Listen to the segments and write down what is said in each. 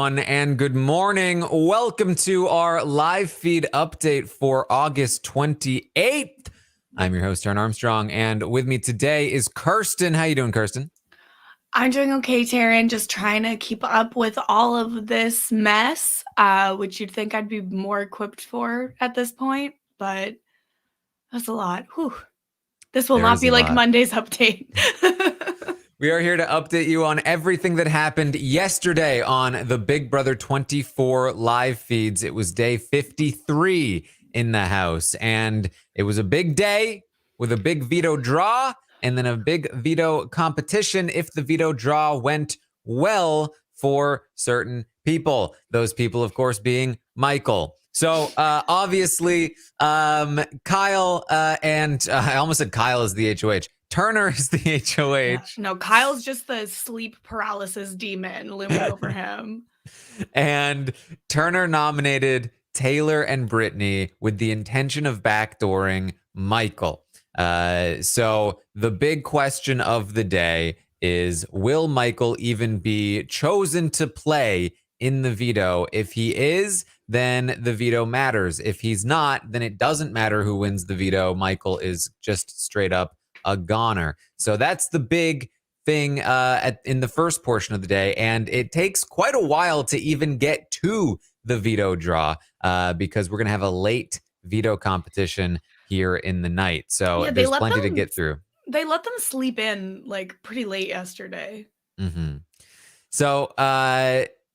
everyone, and good morning. Welcome to our live feed update for August 28th. I'm your host, Taran Armstrong, and with me today is Kirsten. How you doing, Kirsten? I'm doing okay, Taran. Just trying to keep up with all of this mess, which you'd think I'd be more equipped for at this point, but that's a lot. Whew. This will not be like Monday's update. We are here to update you on everything that happened yesterday on the Big Brother 24 live feeds. It was day 53 in the house, and it was a big day with a big veto draw and then a big veto competition if the veto draw went well for certain people. Those people, of course, being Michael. So obviously, Kyle and I almost said Kyle is the HOH. Turner is the HOH. Yeah, no, Kyle's just the sleep paralysis demon looming over him. And Turner nominated Taylor and Brittany with the intention of backdooring Michael. So the big question of the day is, will Michael even be chosen to play in the veto? If he is, then the veto matters. If he's not, then it doesn't matter who wins the veto. Michael is just straight up a goner. So that's the big thing in the first portion of the day. And it takes quite a while to even get to the veto draw because we're going to have a late veto competition here in the night. So there's plenty to get through. They let them sleep in like pretty late yesterday. Mm-hmm. So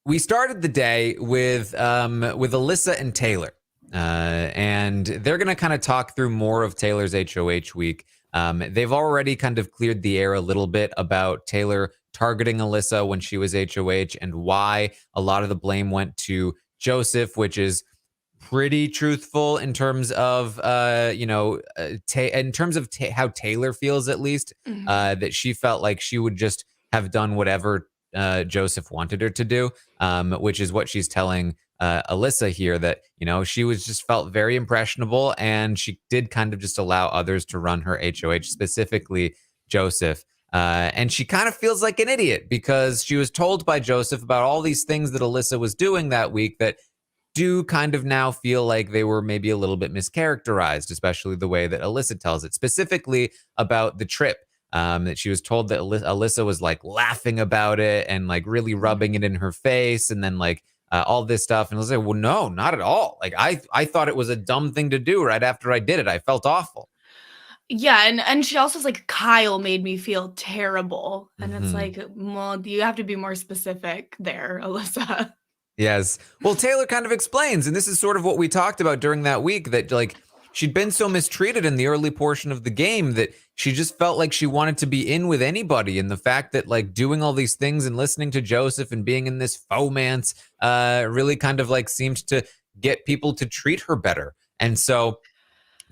we started the day with Alyssa and Taylor. And they're going to kind of talk through more of Taylor's HOH week. They've already kind of cleared the air a little bit about Taylor targeting Alyssa when she was HOH and why a lot of the blame went to Joseph, which is pretty truthful in terms of, in terms of how Taylor feels, at least, that she felt like she would just have done whatever Joseph wanted her to do, which is what she's telling Alyssa here, that, she was just felt very impressionable and she did kind of just allow others to run her HOH, specifically Joseph. And she kind of feels like an idiot because she was told by Joseph about all these things that Alyssa was doing that week that do kind of now feel like they were maybe a little bit mischaracterized, especially the way that Alyssa tells it, specifically about the trip. That she was told that Alyssa was like laughing about it and like really rubbing it in her face and then like all this stuff. And I was like, well, no, not at all. Like I thought it was a dumb thing to do right after I did it. I felt awful. Yeah, and she also was like, Kyle made me feel terrible. And it's like, well, you have to be more specific there, Alyssa. Yes. Well, Taylor kind of explains, and this is sort of what we talked about during that week, that like she'd been so mistreated in the early portion of the game that she just felt like she wanted to be in with anybody. And the fact that like doing all these things and listening to Joseph and being in this fomance really kind of like seemed to get people to treat her better. And so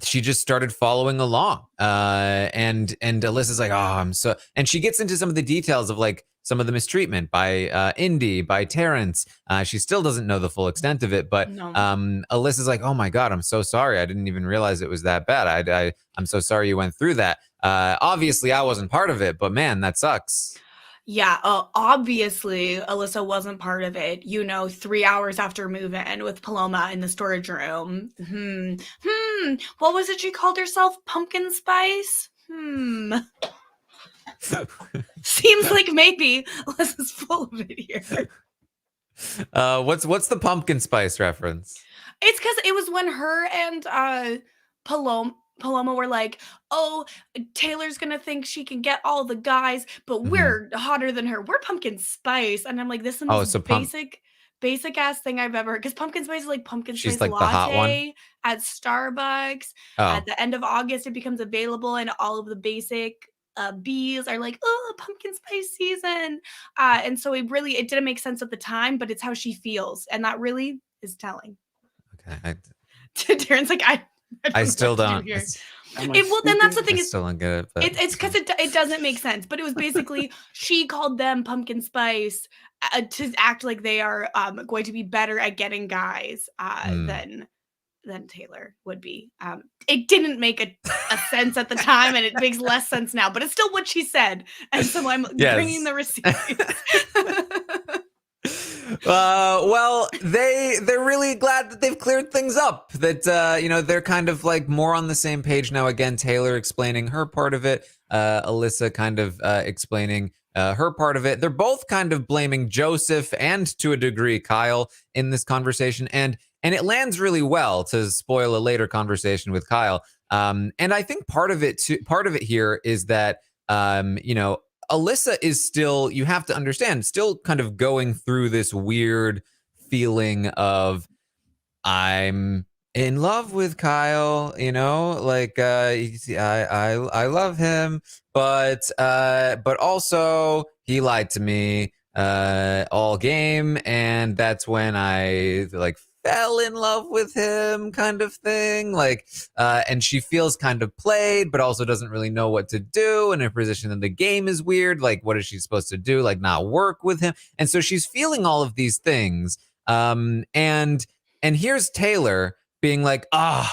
she just started following along. And Alyssa's like, oh, I'm so, and she gets into some of the details of like some of the mistreatment by Indy, by Terrence. She still doesn't know the full extent of it, but Alyssa's like, oh my God, I'm so sorry. I didn't even realize it was that bad. I'm so sorry you went through that. Obviously, I wasn't part of it, but man, that sucks. Yeah, obviously, Alyssa wasn't part of it. 3 hours after move-in with Paloma in the storage room. What was it she called herself? Pumpkin Spice? Seems like maybe Alyssa's full of it here. What's the pumpkin spice reference? It's because it was when her and Paloma were like, oh, Taylor's gonna think she can get all the guys, but we're hotter than her. We're pumpkin spice. And I'm like, this is the most basic ass thing I've ever heard. Because pumpkin spice is like pumpkin spice like latte at Starbucks. At the end of August, it becomes available, and all of the basic bees are like, oh, pumpkin spice season. And so it didn't make sense at the time, but it's how she feels. And that really is telling. Okay. Taran's like, I still don't. Well, then that's the thing. I still don't get it. But it's because it doesn't make sense. But it was basically she called them pumpkin spice to act like they are going to be better at getting guys than Taylor would be. It didn't make a sense at the time, and it makes less sense now. But it's still what she said, and so I'm bringing the receipts. Well, they're really glad that they've cleared things up. That they're kind of like more on the same page now. Again, Taylor explaining her part of it, Alyssa kind of explaining her part of it. They're both kind of blaming Joseph and to a degree Kyle in this conversation, and it lands really well. To spoil a later conversation with Kyle, and I think part of it here is that Alyssa is still, you have to understand, still kind of going through this weird feeling of, I'm in love with Kyle, like I love him, but also he lied to me all game, and that's when I like fell in love with him, kind of thing. Like, and she feels kind of played, but also doesn't really know what to do. And her position in the game is weird. Like, what is she supposed to do? Like, not work with him? And so she's feeling all of these things. And here's Taylor being like, I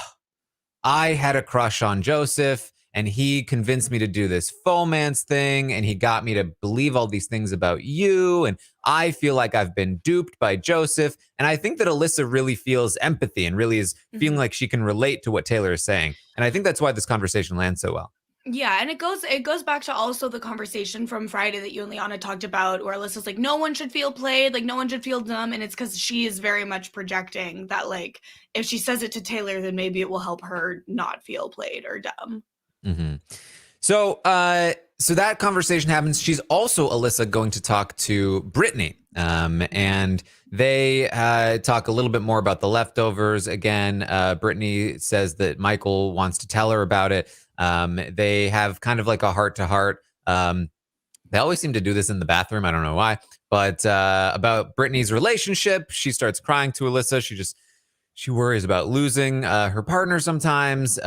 had a crush on Joseph, and he convinced me to do this Fomance thing, and he got me to believe all these things about you, and I feel like I've been duped by Joseph. And I think that Alyssa really feels empathy and really is feeling like she can relate to what Taylor is saying. And I think that's why this conversation lands so well. Yeah, and it goes back to also the conversation from Friday that you and Liana talked about, where Alyssa's like, no one should feel played, like no one should feel dumb, and it's because she is very much projecting that, like, if she says it to Taylor, then maybe it will help her not feel played or dumb. Mm-hmm. So that conversation happens. She's also, Alyssa, going to talk to Brittany, and they talk a little bit more about the leftovers. Again, Brittany says that Michael wants to tell her about it. They have kind of like a heart-to-heart. They always seem to do this in the bathroom. I don't know why, but about Brittany's relationship. She starts crying to Alyssa. She worries about losing her partner sometimes,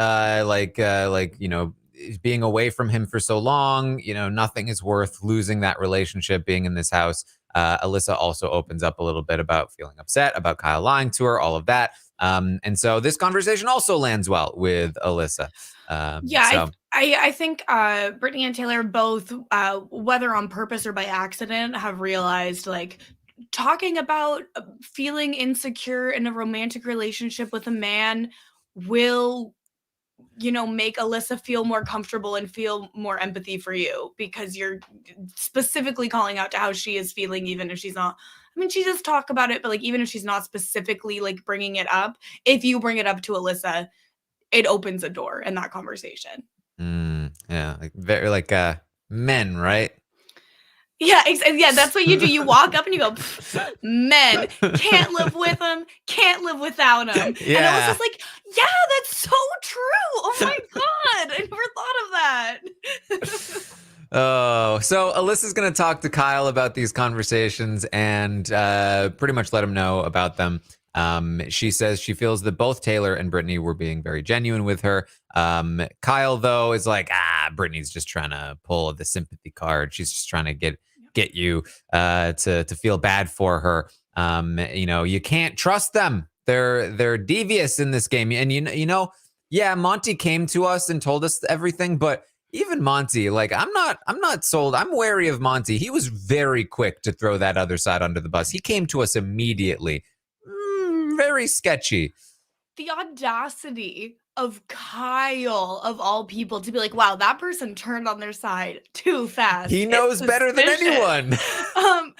being away from him for so long. Nothing is worth losing that relationship, being in this house. Alyssa also opens up a little bit about feeling upset about Kyle lying to her, all of that. And so this conversation also lands well with Alyssa. I think Brittany and Taylor both, whether on purpose or by accident, have realized, like, talking about feeling insecure in a romantic relationship with a man will, make Alyssa feel more comfortable and feel more empathy for you, because you're specifically calling out to how she is feeling, even if she's not. I mean, she does talk about it, but like, even if she's not specifically like bringing it up, if you bring it up to Alyssa, it opens a door in that conversation. Yeah, like very like men, right? Yeah, yeah, that's what you do. You walk up and you go, men, can't live with them, can't live without them. Yeah. And I was just like, yeah, that's so true. Oh my God, I never thought of that. Oh, so Alyssa's going to talk to Kyle about these conversations and pretty much let him know about them. She says she feels that both Taylor and Brittany were being very genuine with her. Kyle, though, is like, Brittany's just trying to pull the sympathy card. She's just trying to get you to feel bad for her. You can't trust them. They're devious in this game. And yeah, Monty came to us and told us everything, but even Monty, like, I'm not sold. I'm wary of Monty. He was very quick to throw that other side under the bus. He came to us immediately. Very sketchy. The audacity of Kyle, of all people, to be like, wow, that person turned on their side too fast. He knows better than anyone. Well,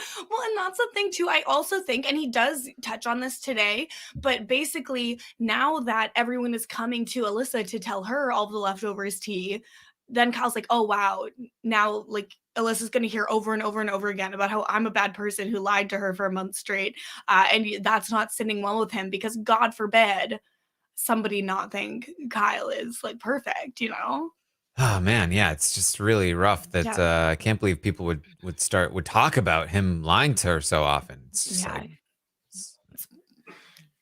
and that's the thing too. I also think, and he does touch on this today, but basically now that everyone is coming to Alyssa to tell her all the leftovers tea, then Kyle's like, oh wow, now like Alyssa's going to hear over and over and over again about how I'm a bad person who lied to her for a month straight. And that's not sitting well with him, because God forbid somebody not think Kyle is like perfect, Oh man, yeah, it's just really rough that I can't believe people would talk about him lying to her so often. It's just it's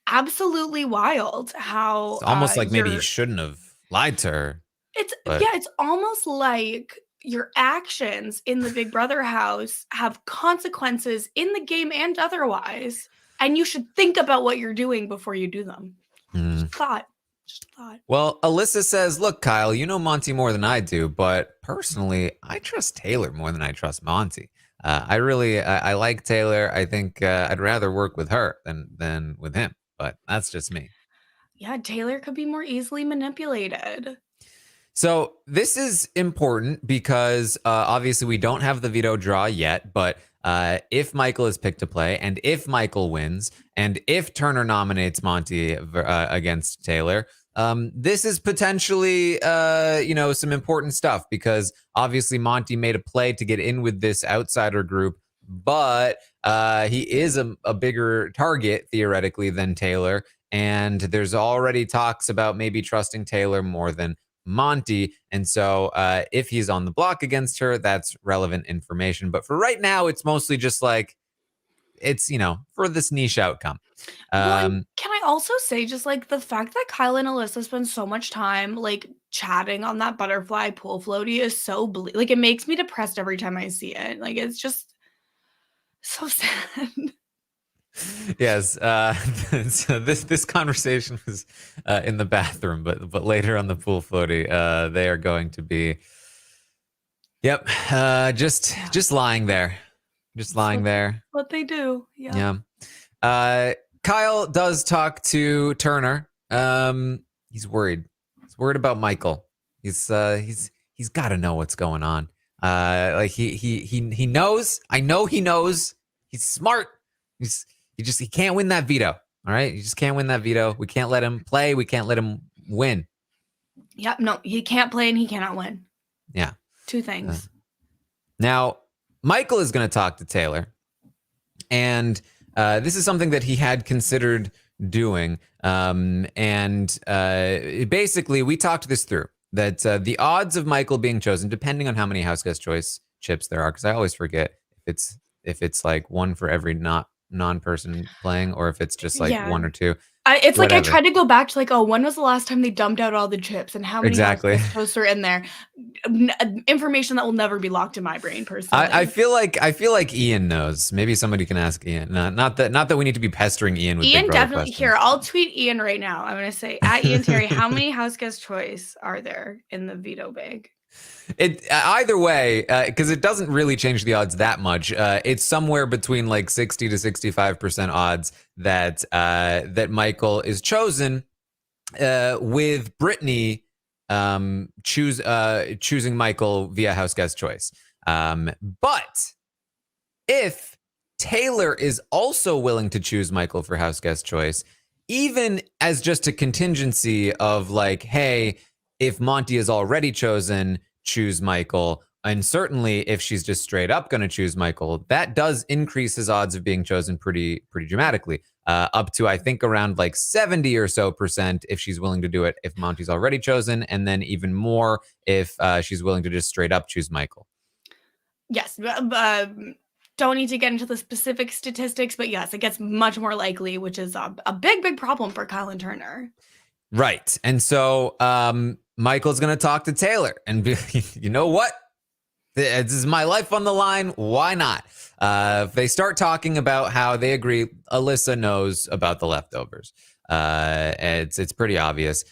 absolutely wild how it's almost like maybe he shouldn't have lied to her. It's almost like your actions in the Big Brother house have consequences in the game and otherwise, and you should think about what you're doing before you do them. Just thought. Well, Alyssa says, look, Kyle, you know Monty more than I do, but personally, I trust Taylor more than I trust Monty. I like Taylor. I think I'd rather work with her than with him, but that's just me. Yeah, Taylor could be more easily manipulated. So this is important because obviously we don't have the veto draw yet, but if Michael is picked to play, and if Michael wins, and if Turner nominates Monty against Taylor, this is potentially some important stuff, because obviously Monty made a play to get in with this outsider group, but he is a bigger target theoretically than Taylor, and there's already talks about maybe trusting Taylor more than Monty. And so if he's on the block against her, that's relevant information. But for right now, it's mostly just like, it's, for this niche outcome. Well, can I also say, just like the fact that Kyle and Alyssa spend so much time like chatting on that butterfly pool floaty is so like, it makes me depressed every time I see it. Like, it's just so sad. Yes. So this conversation was in the bathroom, but later on the pool floaty, they are going to be, just lying there, there. What they do. Yeah. Kyle does talk to Turner. He's worried. He's worried about Michael. He's got to know what's going on. Like he knows. I know he knows. He's smart. He can't win that veto. All right, he just can't win that veto. We can't let him play. We can't let him win. Yep. No, he can't play and he cannot win. Yeah. Two things. Now, Michael is going to talk to Taylor, and this is something that he had considered doing. Basically, we talked this through, that the odds of Michael being chosen, depending on how many house guest choice chips there are, because I always forget if it's like one for every non-person playing, or if it's just like one or two. It's whatever. Like I tried to go back to like, when was the last time they dumped out all the chips and how many house guest choice are in there? Information that will never be locked in my brain, personally. I feel like Ian knows. Maybe somebody can ask Ian. Not that we need to be pestering Ian with Ian. Definitely questions. Here. I'll tweet Ian right now. I'm gonna say at Ian Terry, how many house guest choice are there in the veto bag? It either way, because it doesn't really change the odds that much. It's somewhere between like 60 to 65% odds that Michael is chosen, with Brittany choosing Michael via house guest choice. But if Taylor is also willing to choose Michael for house guest choice, even as just a contingency of like, hey, if Monty is already chosen, choose Michael. And certainly if she's just straight up going to choose Michael, that does increase his odds of being chosen pretty dramatically, up to, I think, around like 70 or so % if she's willing to do it if Monty's already chosen, and then even more if she's willing to just straight up choose Michael. Yes. Don't need to get into the specific statistics, but yes, it gets much more likely, which is a big problem for Kyle and Turner. Right. And so Michael's going to talk to Taylor and be, you know what? This is my life on the line. Why not? They start talking about how they agree Alyssa knows about the leftovers. It's pretty obvious.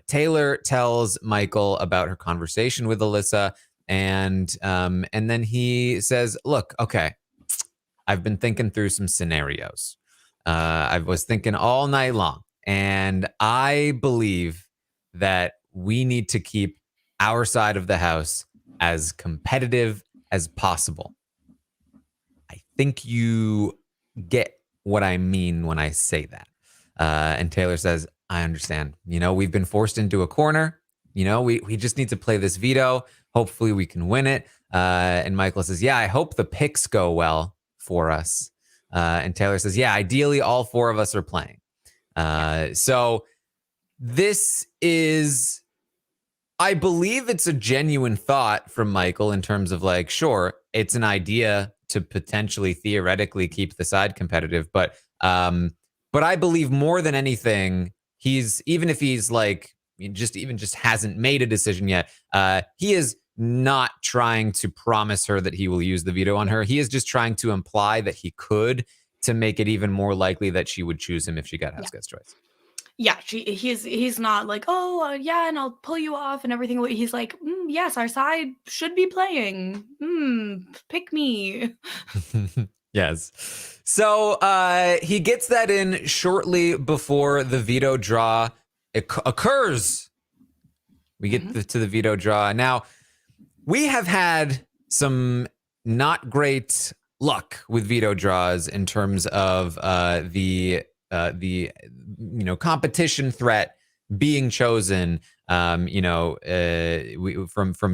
Taylor tells Michael about her conversation with Alyssa, and then he says, look, okay, I've been thinking through some scenarios. I was thinking all night long, and I believe that we need to keep our side of the house as competitive as possible. I think you get what I mean when I say that. And Taylor says, I understand. We've been forced into a corner. We just need to play this veto. Hopefully we can win it. And Michael says, yeah, I hope the picks go well for us. And Taylor says, yeah, ideally all four of us are playing. So this is, I believe it's a genuine thought from Michael in terms of like, sure, it's an idea to potentially theoretically keep the side competitive, but I believe more than anything, even if he's like just hasn't made a decision yet, he is not trying to promise her that he will use the veto on her. He is just trying to imply that he could, to make it even more likely that she would choose him if she got house guest choice. Yeah, he's not like, oh yeah, and I'll pull you off and everything. He's like, yes, our side should be playing. Pick me. Yes. So he gets that in shortly before the veto draw occurs. We get to the veto draw. Now, we have had some not great luck with veto draws in terms of the competition threat being chosen. From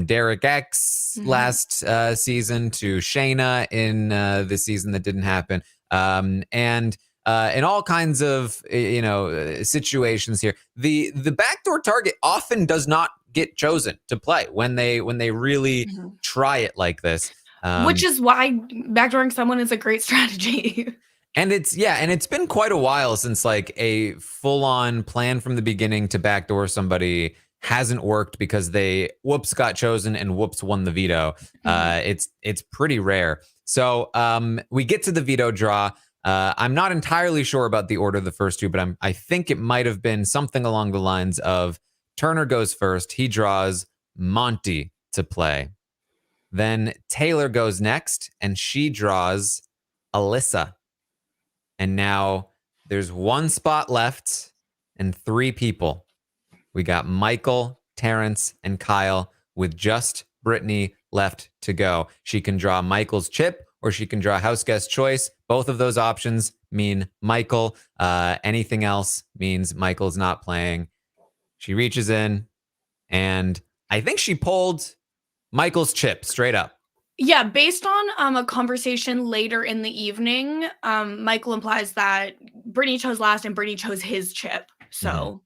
Derek X last season to Shayna in the season that didn't happen, and in all kinds of situations here, the backdoor target often does not get chosen to play when they really try it like this. Which is why backdooring someone is a great strategy. And it's been quite a while since like a full-on plan from the beginning to backdoor somebody hasn't worked because they got chosen and won the veto. It's pretty rare. So we get to the veto draw. I'm not entirely sure about the order of the first two, but I think it might have been something along the lines of Turner goes first. He draws Monty to play. Then Taylor goes next, and she draws Alyssa. And now there's one spot left and 3 people. We got Michael, Terrence, and Kyle with just Brittany left to go. She can draw Michael's chip or she can draw house guest choice. Both of those options mean Michael. Anything else means Michael's not playing. She reaches in, and I think she pulled Michael's chip straight up. Yeah, based on a conversation later in the evening, Michael implies that Brittany chose last and Brittany chose his chip. So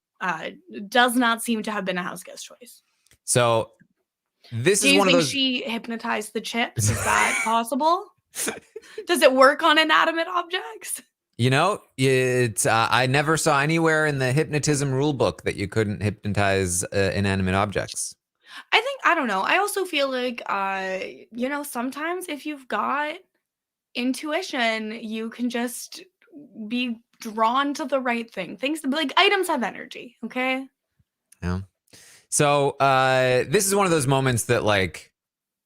does not seem to have been a house guest choice. So this is one of those. Do you think she hypnotized the chips? Is that possible? Does it work on inanimate objects? It's I never saw anywhere in the hypnotism rule book that you couldn't hypnotize inanimate objects. I don't know. I also feel like, sometimes if you've got intuition, you can just be drawn to the right thing. Things like items have energy. Okay. Yeah. So this is one of those moments that like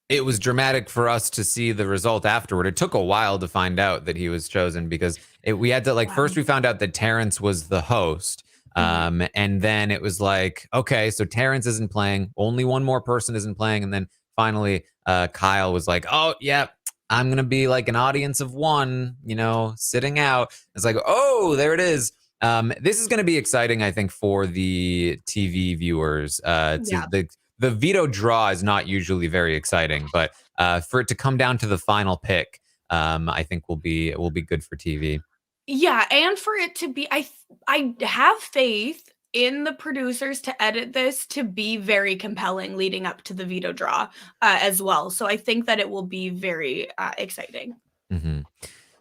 it was dramatic for us to see the result afterward. It took a while to find out that he was chosen because we had to first we found out that Terrence was the host. And then it was like, okay, so Terrence isn't playing. Only one more person isn't playing. And then finally, Kyle was like, oh, yeah, I'm going to be like an audience of one, sitting out. It's like, oh, there it is. This is going to be exciting, I think, for the TV viewers. The veto draw is not usually very exciting, but for it to come down to the final pick, I think will be good for TV. Yeah, and for it to be, I have faith in the producers to edit this to be very compelling leading up to the veto draw as well. So I think that it will be very exciting.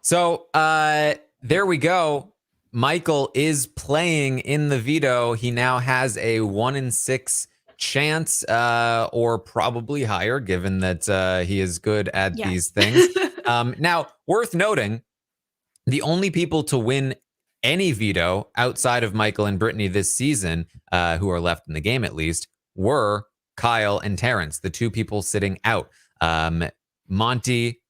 So there we go. Michael is playing in the veto. He now has a 1 in 6 chance, or probably higher, given that he is good at these things. Now, worth noting, the only people to win any veto outside of Michael and Brittany this season, who are left in the game at least, were Kyle and Terrence, the 2 people sitting out. Monty,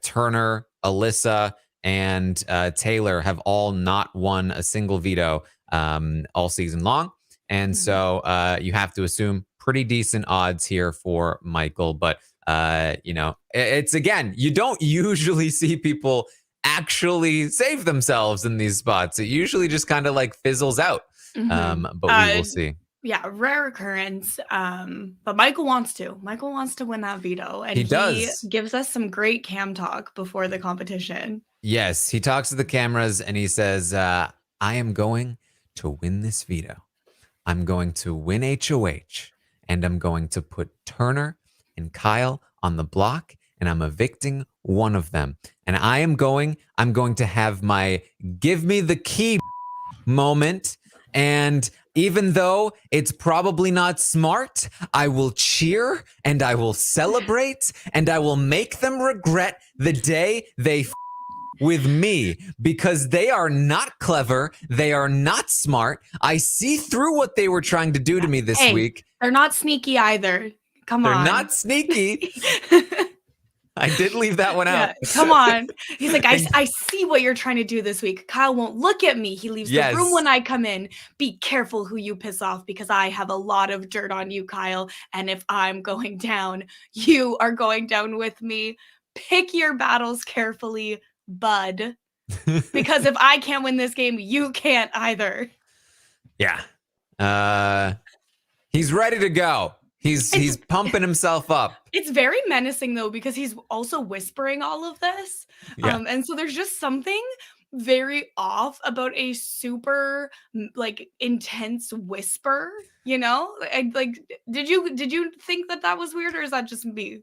Turner, Alyssa, and Taylor have all not won a single veto all season long. And so you have to assume pretty decent odds here for Michael. But, it's again, you don't usually see people actually save themselves in these spots. It usually just kind of like fizzles out. But we will see. Yeah, rare occurrence. But Michael wants to. Michael wants to win that veto. And he gives us some great cam talk before the competition. Yes, he talks to the cameras and he says, I am going to win this veto. I'm going to win HOH. And I'm going to put Turner and Kyle on the block. And I'm evicting one of them. And I'm going to have my give me the key moment. And even though it's probably not smart, I will cheer and I will celebrate and I will make them regret the day they with me because they are not clever. They are not smart. I see through what they were trying to do to me this week. They're not sneaky either. Come on. They're not sneaky. I did leave that one out. Come on. He's like, I see what you're trying to do this week. Kyle won't look at me. He leaves the room when I come in. Be careful who you piss off because I have a lot of dirt on you, Kyle. And if I'm going down, you are going down with me. Pick your battles carefully, bud. Because if I can't win this game, you can't either. Yeah. He's ready to go. He's pumping himself up. It's very menacing though, because he's also whispering all of this. Yeah. And so there's just something very off about a super like intense whisper, you know? Like did you think that was weird, or is that just me?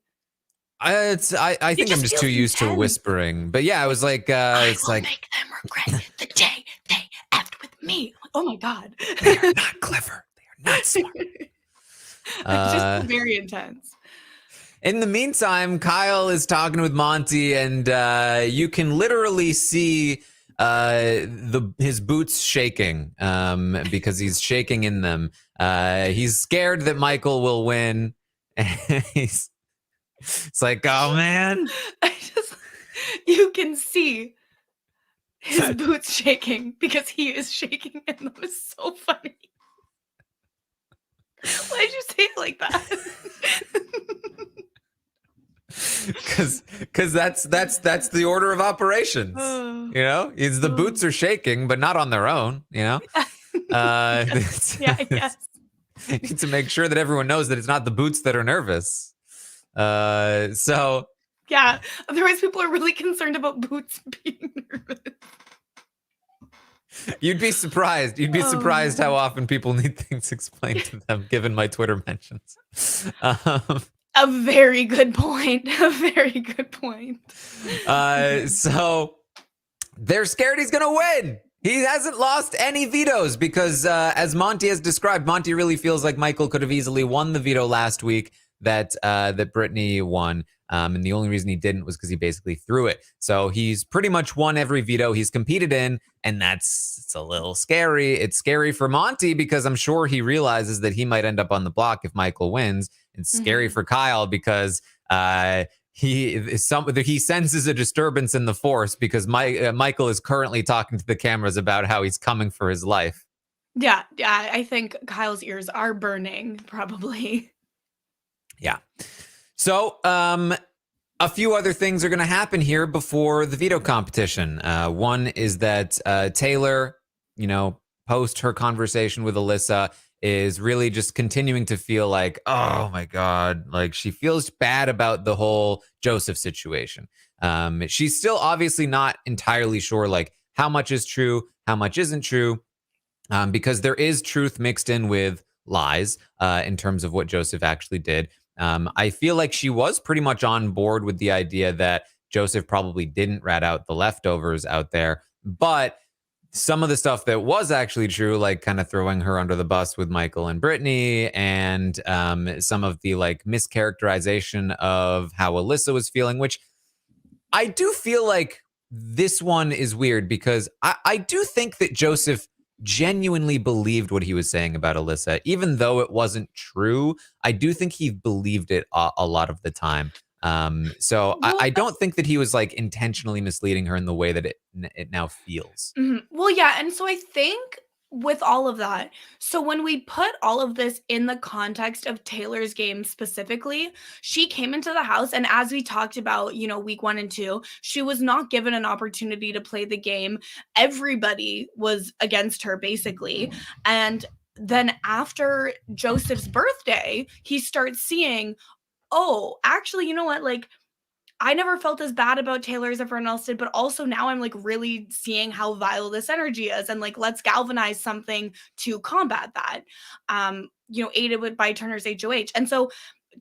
I think I'm just too used to whispering. But yeah, I was like it's like make them regret the day they effed with me. Oh my God. They are not clever. They are not smart. It's just very intense. In the meantime, Kyle is talking with Monty, and you can literally see his boots shaking because he's shaking in them. He's scared that Michael will win. It's like, oh man. You can see his boots shaking because he is shaking in them. It's so funny. Why did you say it like that? Because that's the order of operations. You know, it's the boots are shaking, but not on their own. You know, yeah, I guess. Need to make sure that everyone knows that it's not the boots that are nervous. So yeah, otherwise people are really concerned about boots being nervous. You'd be surprised. You'd be surprised how often people need things explained to them, given my Twitter mentions. A very good point. A very good point. So they're scared he's going to win. He hasn't lost any vetoes because, as Monty has described, Monty really feels like Michael could have easily won the veto last week that Brittany won. And the only reason he didn't was because he basically threw it. So he's pretty much won every veto he's competed in. And it's a little scary. It's scary for Monty because I'm sure he realizes that he might end up on the block if Michael wins. It's scary for Kyle because he senses a disturbance in the force because Michael is currently talking to the cameras about how he's coming for his life. Yeah, I think Kyle's ears are burning, probably. Yeah. So, a few other things are going to happen here before the veto competition. One is that Taylor, post her conversation with Alyssa, is really just continuing to feel like, oh my God, like she feels bad about the whole Joseph situation. She's still obviously not entirely sure, like how much is true, how much isn't true, because there is truth mixed in with lies in terms of what Joseph actually did. I feel like she was pretty much on board with the idea that Joseph probably didn't rat out the leftovers out there, but some of the stuff that was actually true, like kind of throwing her under the bus with Michael and Brittany, and some of the like mischaracterization of how Alyssa was feeling, which I do feel like this one is weird because I do think that Joseph genuinely believed what he was saying about Alyssa, even though it wasn't true. I do think he believed it a lot of the time. I don't think that he was like intentionally misleading her in the way that it now feels. Mm-hmm. Well, yeah. And so I think with all of that, so when we put all of this in the context of Taylor's game specifically, she came into the house, and as we talked about, week 1 and 2, she was not given an opportunity to play the game. Everybody was against her basically. And then after Joseph's birthday, he starts seeing, oh, actually, you know what? Like, I never felt as bad about Taylor as everyone else did, but also now I'm like really seeing how vile this energy is, and like let's galvanize something to combat that. Aided by Turner's HOH. And so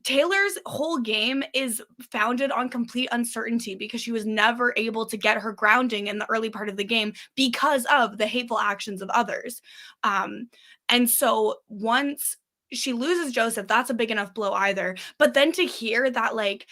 Taylor's whole game is founded on complete uncertainty because she was never able to get her grounding in the early part of the game because of the hateful actions of others. And so once she loses Joseph, that's a big enough blow either. But then to hear that, like,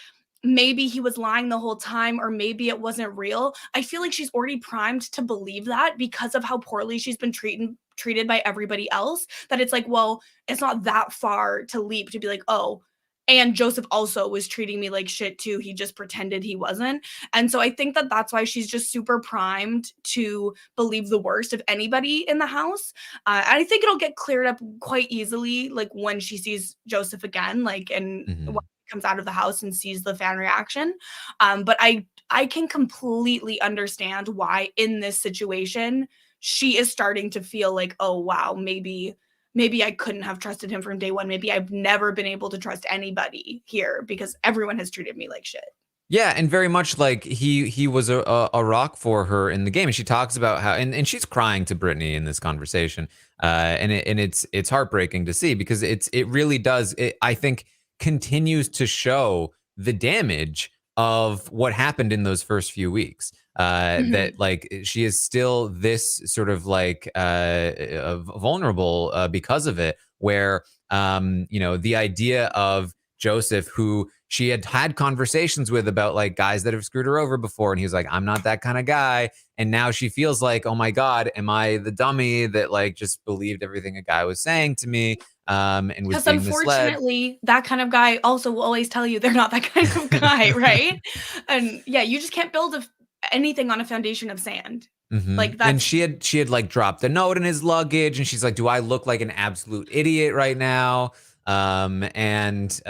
maybe he was lying the whole time, or maybe it wasn't real. I feel like she's already primed to believe that because of how poorly she's been treated by everybody else, that it's like, well, it's not that far to leap to be like, oh, and Joseph also was treating me like shit too. He just pretended he wasn't. And so I think that that's why she's just super primed to believe the worst of anybody in the house. And I think it'll get cleared up quite easily, like when she sees Joseph again, like, and Mm-hmm. when he comes out of the house and sees the fan reaction. But I can completely understand why in this situation she is starting to feel like, oh wow, maybe I couldn't have trusted him from day one. Maybe I've never been able to trust anybody here because everyone has treated me like shit. Yeah, and very much like he was a rock for her in the game, and she talks about how and she's crying to Brittany in this conversation, and it's heartbreaking to see because it really does, I think, continues to show the damage of what happened in those first few weeks. That like she is still this sort of like vulnerable because of it, where the idea of Joseph, who she had had conversations with about like guys that have screwed her over before, and he was like, I'm not that kind of guy. And now she feels like, oh my God, am I the dummy that like just believed everything a guy was saying to me, and was Because being misled? unfortunately, that kind of guy also will always tell you they're not that kind of guy, right? And yeah, you just can't build anything on a foundation of sand. Like And that's she had like dropped a note in his luggage, and she's like, "Do I look like an absolute idiot right now?" And it's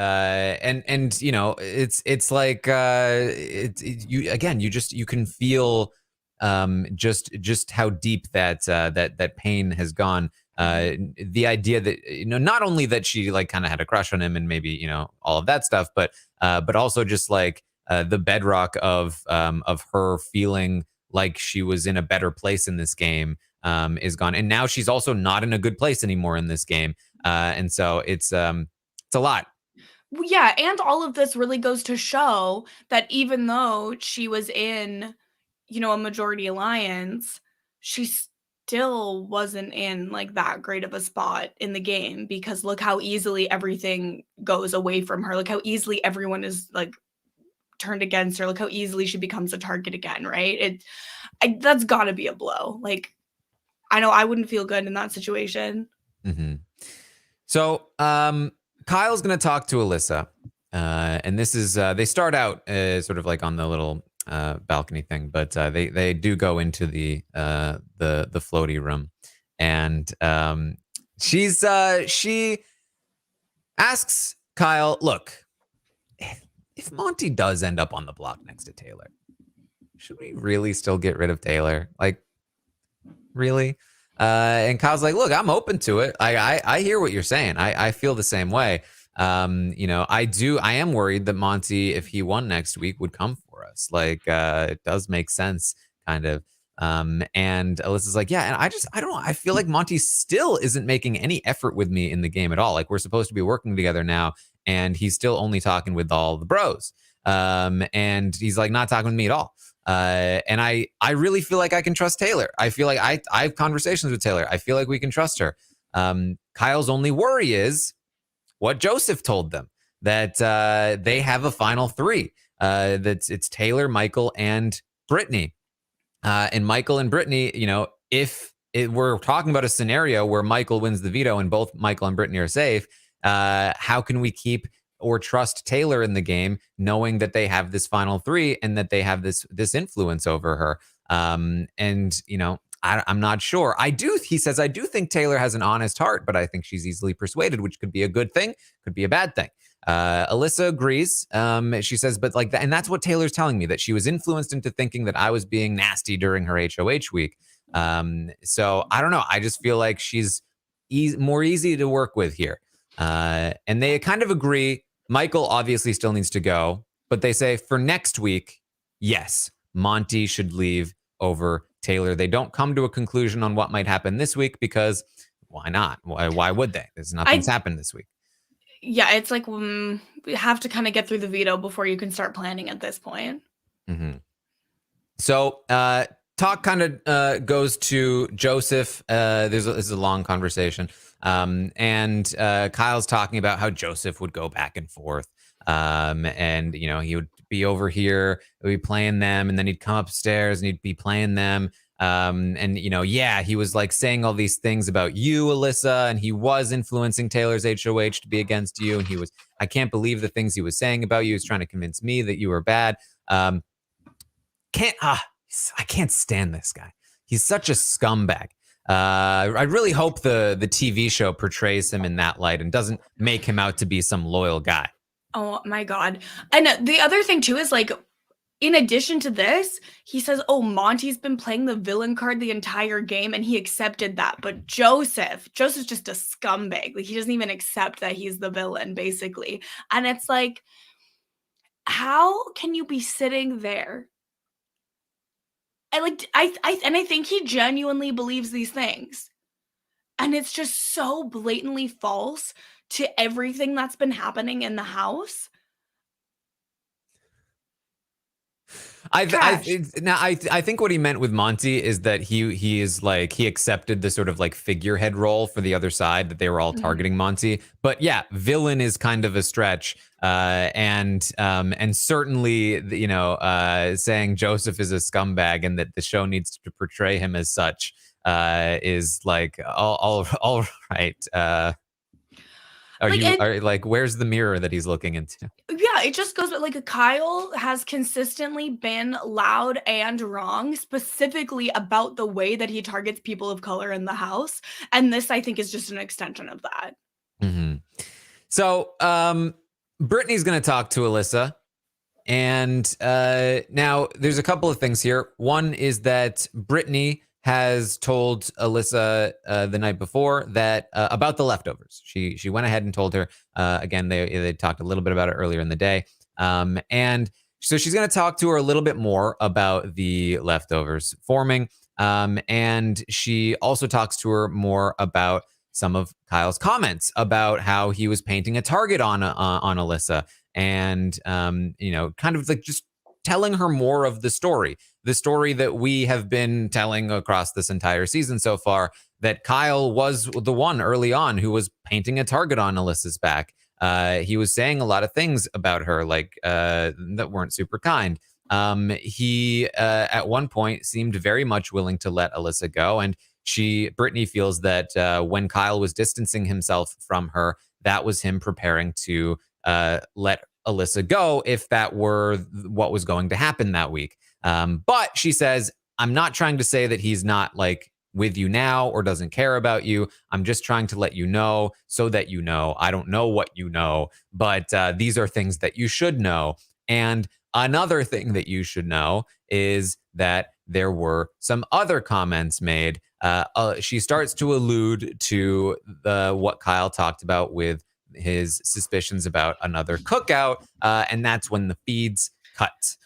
like you again, you can feel just how deep that pain has gone. The idea that not only that she like kind of had a crush on him and maybe all of that stuff, but also just like the bedrock of her feeling like she was in a better place in this game is gone, and now she's also not in a good place anymore in this game, and so it's a lot. yeah, and all of this really goes to show that even though she was in, a majority alliance, she still wasn't in like that great of a spot in the game, because look how easily everything goes away from her. Look how easily everyone is like turned against her. Look how easily she becomes a target again, right? That's got to be a blow. Like, I know I wouldn't feel good in that situation. Mm-hmm. So Kyle's going to talk to Alyssa, and this is they start out sort of like on the little balcony thing, but they do go into the floaty room, and she asks Kyle, look, if Monty does end up on the block next to Taylor, should we really still get rid of Taylor? Like, really? And Kyle's like, look, I'm open to it. I hear what you're saying. I feel the same way. I am worried that Monty, if he won next week, would come for us. Like, it does make sense, kind of. And Alyssa's like, yeah, and I don't know. I feel like Monty still isn't making any effort with me in the game at all. Like, we're supposed to be working together now, and he's still only talking with all the bros. And he's like not talking with me at all. And I really feel like I can trust Taylor. I feel like I have conversations with Taylor. I feel like we can trust her. Kyle's only worry is what Joseph told them, that they have a final three. It's Taylor, Michael, and Brittany. And Michael and Brittany, if we're talking about a scenario where Michael wins the veto and both Michael and Brittany are safe, how can we keep or trust Taylor in the game, knowing that they have this final three and that they have this influence over her? I'm not sure. He says, I do think Taylor has an honest heart, but I think she's easily persuaded, which could be a good thing, could be a bad thing. Alyssa agrees. She says, but like that, and that's what Taylor's telling me, that she was influenced into thinking that I was being nasty during her HOH week. So I don't know. I just feel like she's more easy to work with here. And they kind of agree. Michael obviously still needs to go, but they say for next week, yes, Monty should leave over Taylor. They don't come to a conclusion on what might happen this week because why not? Why would they? There's nothing's happened this week. Yeah, it's like we have to kind of get through the veto before you can start planning at this point. Mm-hmm. So talk kind of goes to Joseph. This is a long conversation. And Kyle's talking about how Joseph would go back and forth. And he would be over here, we'd be playing them, and then he'd come upstairs and he'd be playing them. And he was like saying all these things about you, Alyssa, and he was influencing Taylor's HOH to be against you. And I can't believe the things he was saying about you. He was trying to convince me that you were bad. I can't stand this guy. He's such a scumbag. I really hope the TV show portrays him in that light and doesn't make him out to be some loyal guy. Oh my God. And the other thing too is like, in addition to this, he says, oh, Monty's been playing the villain card the entire game and he accepted that. But Joseph's just a scumbag. Like, he doesn't even accept that he's the villain, basically. And it's like, how can you be sitting there? I think he genuinely believes these things. And it's just so blatantly false to everything that's been happening in the house. I think what he meant with Monty is that he accepted the sort of like figurehead role for the other side, that they were all targeting Monty. But yeah, villain is kind of a stretch, and certainly saying Joseph is a scumbag and that the show needs to portray him as such is like all right. Where's the mirror that he's looking into? Yeah, it just goes, but like Kyle has consistently been loud and wrong, specifically about the way that he targets people of color in the house. And this, I think, is just an extension of that. Mm-hmm. So Brittany's going to talk to Alyssa. And now there's a couple of things here. One is that Brittany has told Alyssa the night before that about the leftovers. She went ahead and told her. Again, they talked a little bit about it earlier in the day. And so she's going to talk to her a little bit more about the leftovers forming. And she also talks to her more about some of Kyle's comments about how he was painting a target on Alyssa. And, kind of like just telling her more of the story that we have been telling across this entire season so far, that Kyle was the one early on who was painting a target on Alyssa's back. He was saying a lot of things about her, like that weren't super kind. He at one point seemed very much willing to let Alyssa go. And Brittany feels that when Kyle was distancing himself from her, that was him preparing to let Alyssa go if that were what was going to happen that week. But she says, I'm not trying to say that he's not like with you now or doesn't care about you. I'm just trying to let you know so that you know. I don't know what you know, but these are things that you should know. And another thing that you should know is that there were some other comments made. She starts to allude to what Kyle talked about with his suspicions about another cookout, and that's when the feeds cut.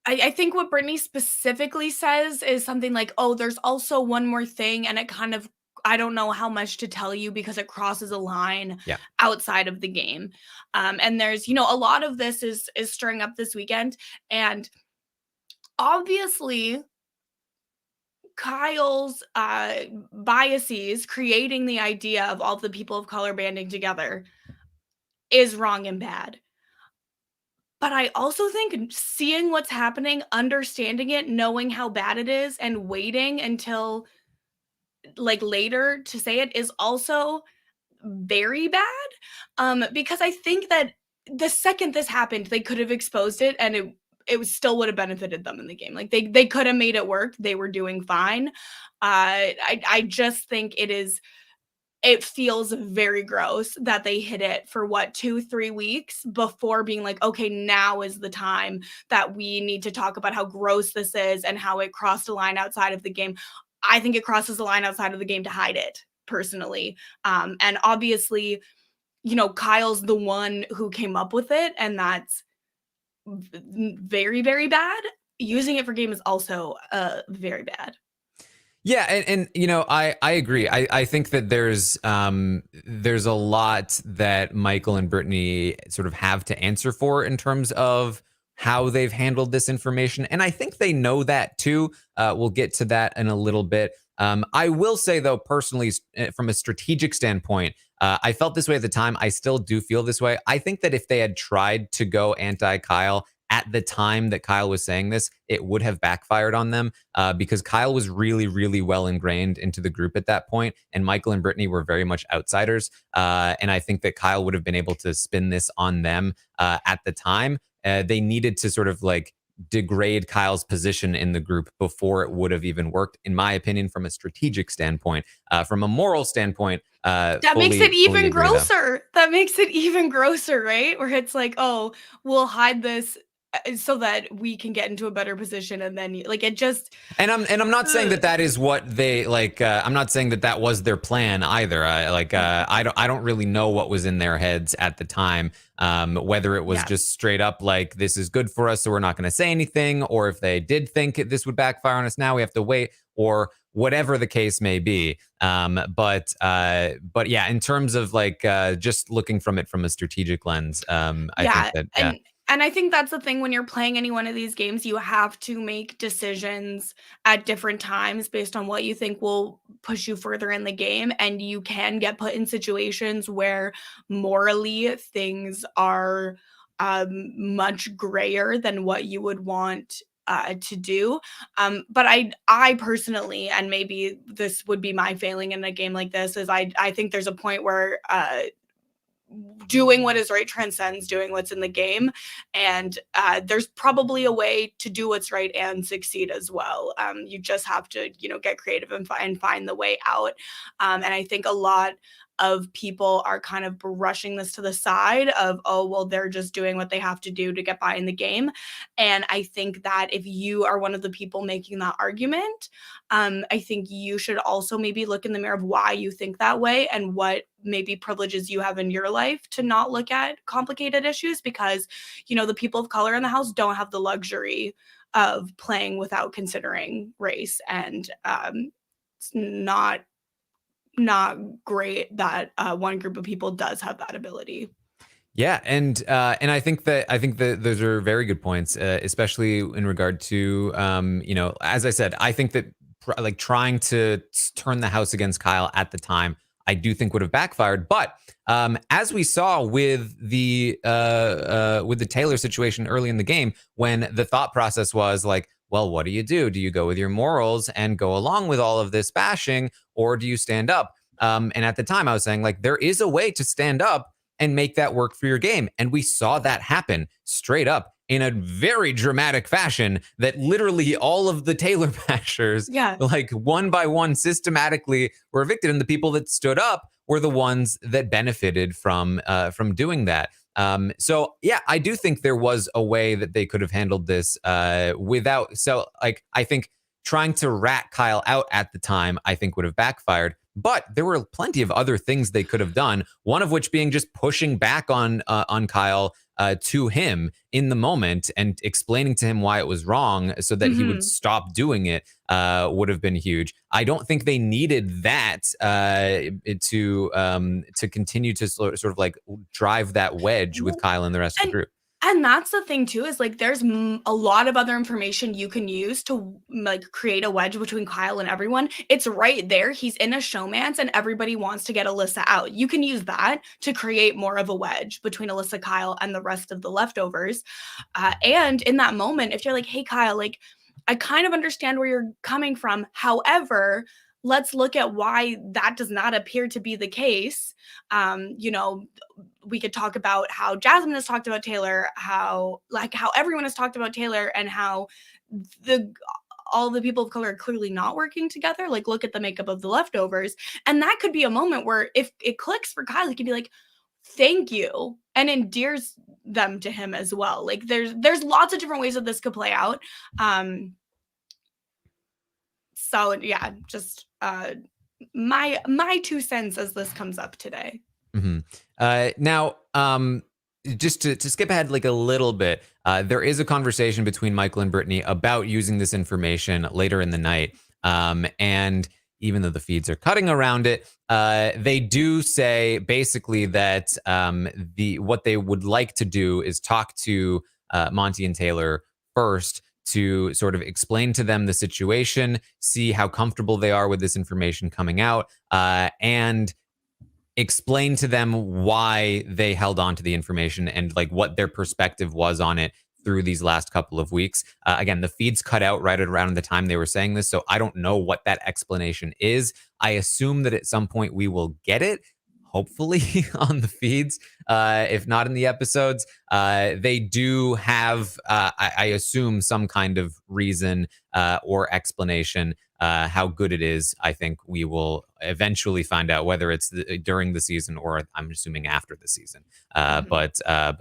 I think what Brittany specifically says is something like, oh, there's also one more thing, and it kind of, I don't know how much to tell you because it crosses a line outside of the game. And there's, a lot of this is stirring up this weekend, and obviously Kyle's biases creating the idea of all the people of color banding together is wrong and bad. But I also think seeing what's happening, understanding it, knowing how bad it is, and waiting until like later to say it is also very bad. Because I think that the second this happened, they could have exposed it and it still would have benefited them in the game. Like they could have made it work. They were doing fine. I just think it feels very gross that they hid it for 2-3 weeks before being like, okay, now is the time that we need to talk about how gross this is and how it crossed a line outside of the game. I think it crosses the line outside of the game to hide it, personally. And obviously, Kyle's the one who came up with it, and that's very, very bad. Using it for game is also very bad. Yeah, and I agree. I think that there's a lot that Michael and Brittany sort of have to answer for in terms of how they've handled this information, and I think they know that too. We'll get to that in a little bit. I will say, though, personally, from a strategic standpoint, I felt this way at the time. I still do feel this way. I think that if they had tried to go anti-Kyle at the time that Kyle was saying this, it would have backfired on them because Kyle was really, really well ingrained into the group at that point, and Michael and Brittany were very much outsiders. And I think that Kyle would have been able to spin this on them at the time. They needed to sort of like degrade Kyle's position in the group before it would have even worked, in my opinion, from a strategic standpoint. From a moral standpoint, that makes it even grosser. That makes it even grosser, right? Where it's like, oh, we'll hide this so that we can get into a better position, and then like it just. And I'm not saying that is what they like. I'm not saying that was their plan either. I don't really know what was in their heads at the time. Whether it was just straight up like this is good for us, so we're not going to say anything, or if they did think this would backfire on us, now we have to wait, or whatever the case may be. But yeah, in terms of like just looking from it from a strategic lens, I think that And I think that's the thing when you're playing any one of these games, you have to make decisions at different times based on what you think will push you further in the game. And you can get put in situations where morally things are much grayer than what you would want to do. But I personally, and maybe this would be my failing in a game like this, is I think there's a point where doing what is right transcends doing what's in the game, and there's probably a way to do what's right and succeed as well. You just have to get creative and find the way out, and I think a lot of people are kind of brushing this to the side of, oh, well, they're just doing what they have to do to get by in the game. And I think that if you are one of the people making that argument, I think you should also maybe look in the mirror of why you think that way and what maybe privileges you have in your life to not look at complicated issues, because, the people of color in the house don't have the luxury of playing without considering race. And it's not great that one group of people does have that ability. Yeah, and I think that those are very good points, especially in regard to as I said, I think that like trying to turn the house against Kyle at the time, I do think would have backfired. But as we saw with the Taylor situation early in the game, when the thought process was like, well, what do you do? Do you go with your morals and go along with all of this bashing, or do you stand up? And at the time, I was saying, like, there is a way to stand up and make that work for your game. And we saw that happen straight up in a very dramatic fashion, that literally all of the Taylor bashers, like one by one, systematically were evicted. And the people that stood up were the ones that benefited from doing that. So yeah, I do think there was a way that they could have handled this without. So like, I think trying to rat Kyle out at the time, I think would have backfired. But there were plenty of other things they could have done. One of which being just pushing back on Kyle to him in the moment and explaining to him why it was wrong, so that he would stop doing it. Would have been huge. I don't think they needed that to continue to sort of like drive that wedge with Kyle and the rest of the group. And that's the thing too, is like there's a lot of other information you can use to like create a wedge between Kyle and everyone. It's right there. He's in a showmance and everybody wants to get Alyssa out. You can use that to create more of a wedge between Alyssa, Kyle, and the rest of the leftovers. And in that moment, if you're like, hey, Kyle, like, I kind of understand where you're coming from. However, let's look at why that does not appear to be the case. We could talk about how Jasmine has talked about Taylor, how everyone has talked about Taylor, and how all the people of color are clearly not working together. Like, look at the makeup of the leftovers. And that could be a moment where if it clicks for Kyle, he could be like, thank you, and endears them to him as well. Like there's lots of different ways that this could play out. So yeah, just my 2 cents as this comes up today. Now, just to skip ahead like a little bit, there is a conversation between Michael and Brittany about using this information later in the night. And even though the feeds are cutting around it, they do say basically that what they would like to do is talk to Monty and Taylor first, to sort of explain to them the situation, see how comfortable they are with this information coming out, and explain to them why they held on to the information and like what their perspective was on it through these last couple of weeks. Again, the feeds cut out right around the time they were saying this, so I don't know what that explanation is. I assume that at some point we will get it, hopefully on the feeds, if not in the episodes. They do have, I assume, some kind of reason or explanation. How good it is, I think we will eventually find out, whether it's during the season or I'm assuming after the season. But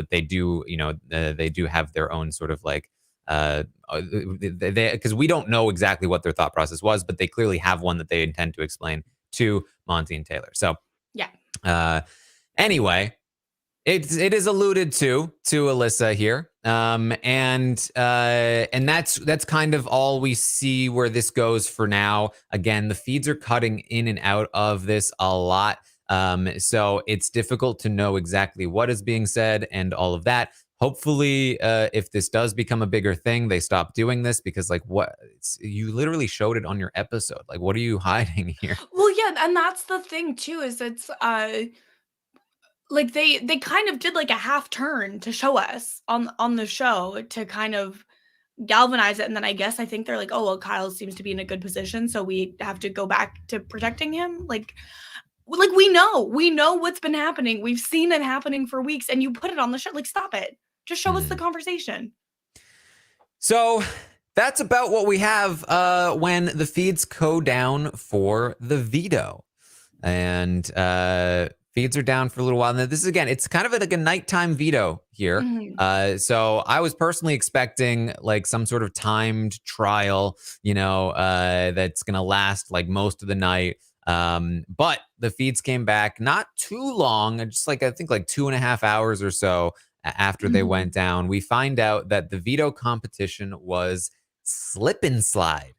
they do, they do have their own sort of like, because we don't know exactly what their thought process was, but they clearly have one that they intend to explain to Monty and Taylor. So yeah. Anyway, it is alluded to Alyssa here, and that's kind of all we see where this goes for now. Again, the feeds are cutting in and out of this a lot, so it's difficult to know exactly what is being said and all of that. Hopefully, if this does become a bigger thing, they stop doing this, because like you literally showed it on your episode. Like, what are you hiding here? Well, yeah, and that's the thing too, is it's like they kind of did like a half turn to show us on the show to kind of galvanize it, and then I think they're like, oh well, Kyle seems to be in a good position, so we have to go back to protecting him. Like we know what's been happening. We've seen it happening for weeks, and you put it on the show. Like, stop it. Just show us the conversation. So that's about what we have when the feeds go down for the veto. And feeds are down for a little while. And this is, again, it's kind of like a nighttime veto here. So I was personally expecting like some sort of timed trial, that's going to last like most of the night. But the feeds came back not too long, just like I think like 2.5 hours or so after they went down. We find out that the veto competition was slip and slide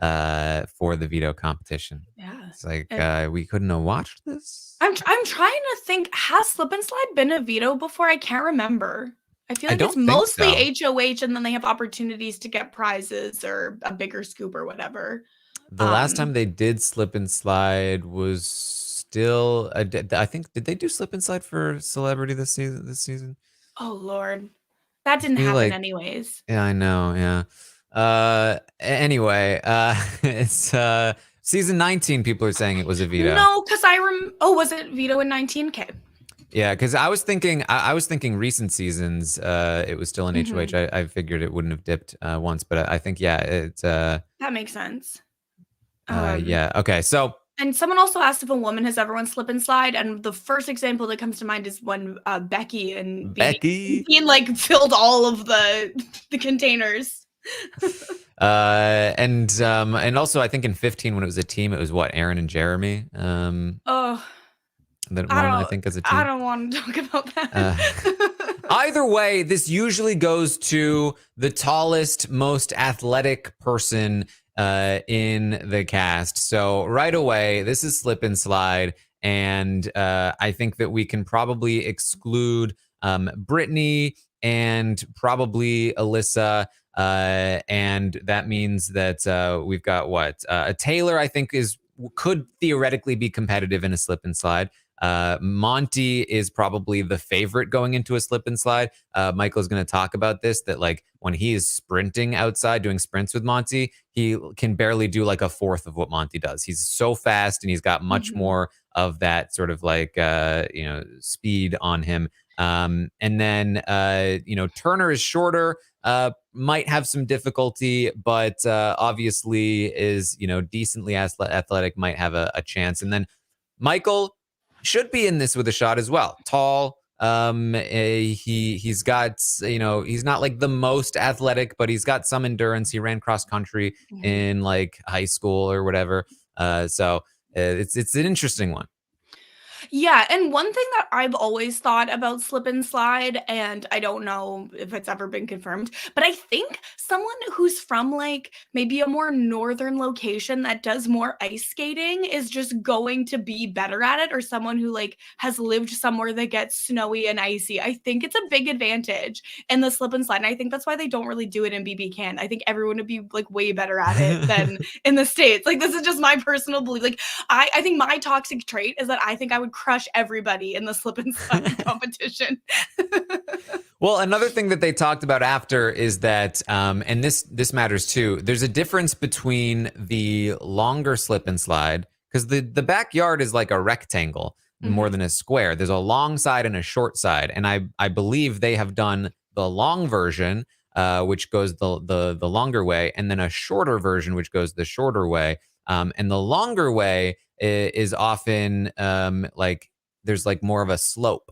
for the veto competition. Yeah. It's like we couldn't have watched this. I'm trying to think, has slip and slide been a veto before? I can't remember. I feel like it's mostly HOH, and then they have opportunities to get prizes or a bigger scoop or whatever. The last time they did slip and slide was still, I think, did they do slip and slide for celebrity this season? Oh Lord, that didn't happen anyways. Yeah, I know. Yeah. Anyway, it's season 19. People are saying it was a veto. No, because was it veto in 19K? Yeah, because I was thinking recent seasons, it was still in HOH. I figured it wouldn't have dipped once, but I think it's that makes sense. Yeah. Okay. So. And someone also asked if a woman has ever won slip and slide, and the first example that comes to mind is when Becky Bean like filled all of the containers. And also I think in 15 when it was a team, it was what, Aaron and Jeremy. That won, I think, as a team. I don't want to talk about that. Either way, this usually goes to the tallest, most athletic person in the cast. So right away, this is slip and slide, and I think that we can probably exclude Brittany and probably Alyssa, and that means that we've got Taylor. I think could theoretically be competitive in a slip and slide. Monty is probably the favorite going into a slip and slide. Michael's going to talk about this, that like when he is sprinting outside, doing sprints with Monty, he can barely do like a fourth of what Monty does. He's so fast, and he's got much more of that sort of like, speed on him. And then, Turner is shorter, might have some difficulty, but obviously is, decently athletic, might have a chance. And then Michael should be in this with a shot as well. Tall. He's got, he's not like the most athletic, but he's got some endurance. He ran cross country in like high school or whatever. So it's an interesting one. Yeah, and one thing that I've always thought about slip and slide, and I don't know if it's ever been confirmed, but I think someone who's from like maybe a more northern location that does more ice skating is just going to be better at it, or someone who like has lived somewhere that gets snowy and icy. I think it's a big advantage in the slip and slide, and I think that's why they don't really do it in BB Can. I think everyone would be like way better at it than in the States. Like, this is just my personal belief. Like, I think my toxic trait is that I think I would crush everybody in the slip and slide competition. Well, another thing that they talked about after is that, and this matters too, there's a difference between the longer slip and slide, because the backyard is like a rectangle more than a square. There's a long side and a short side. And I believe they have done the long version, which goes the longer way, and then a shorter version, which goes the shorter way. And the longer way is often like there's like more of a slope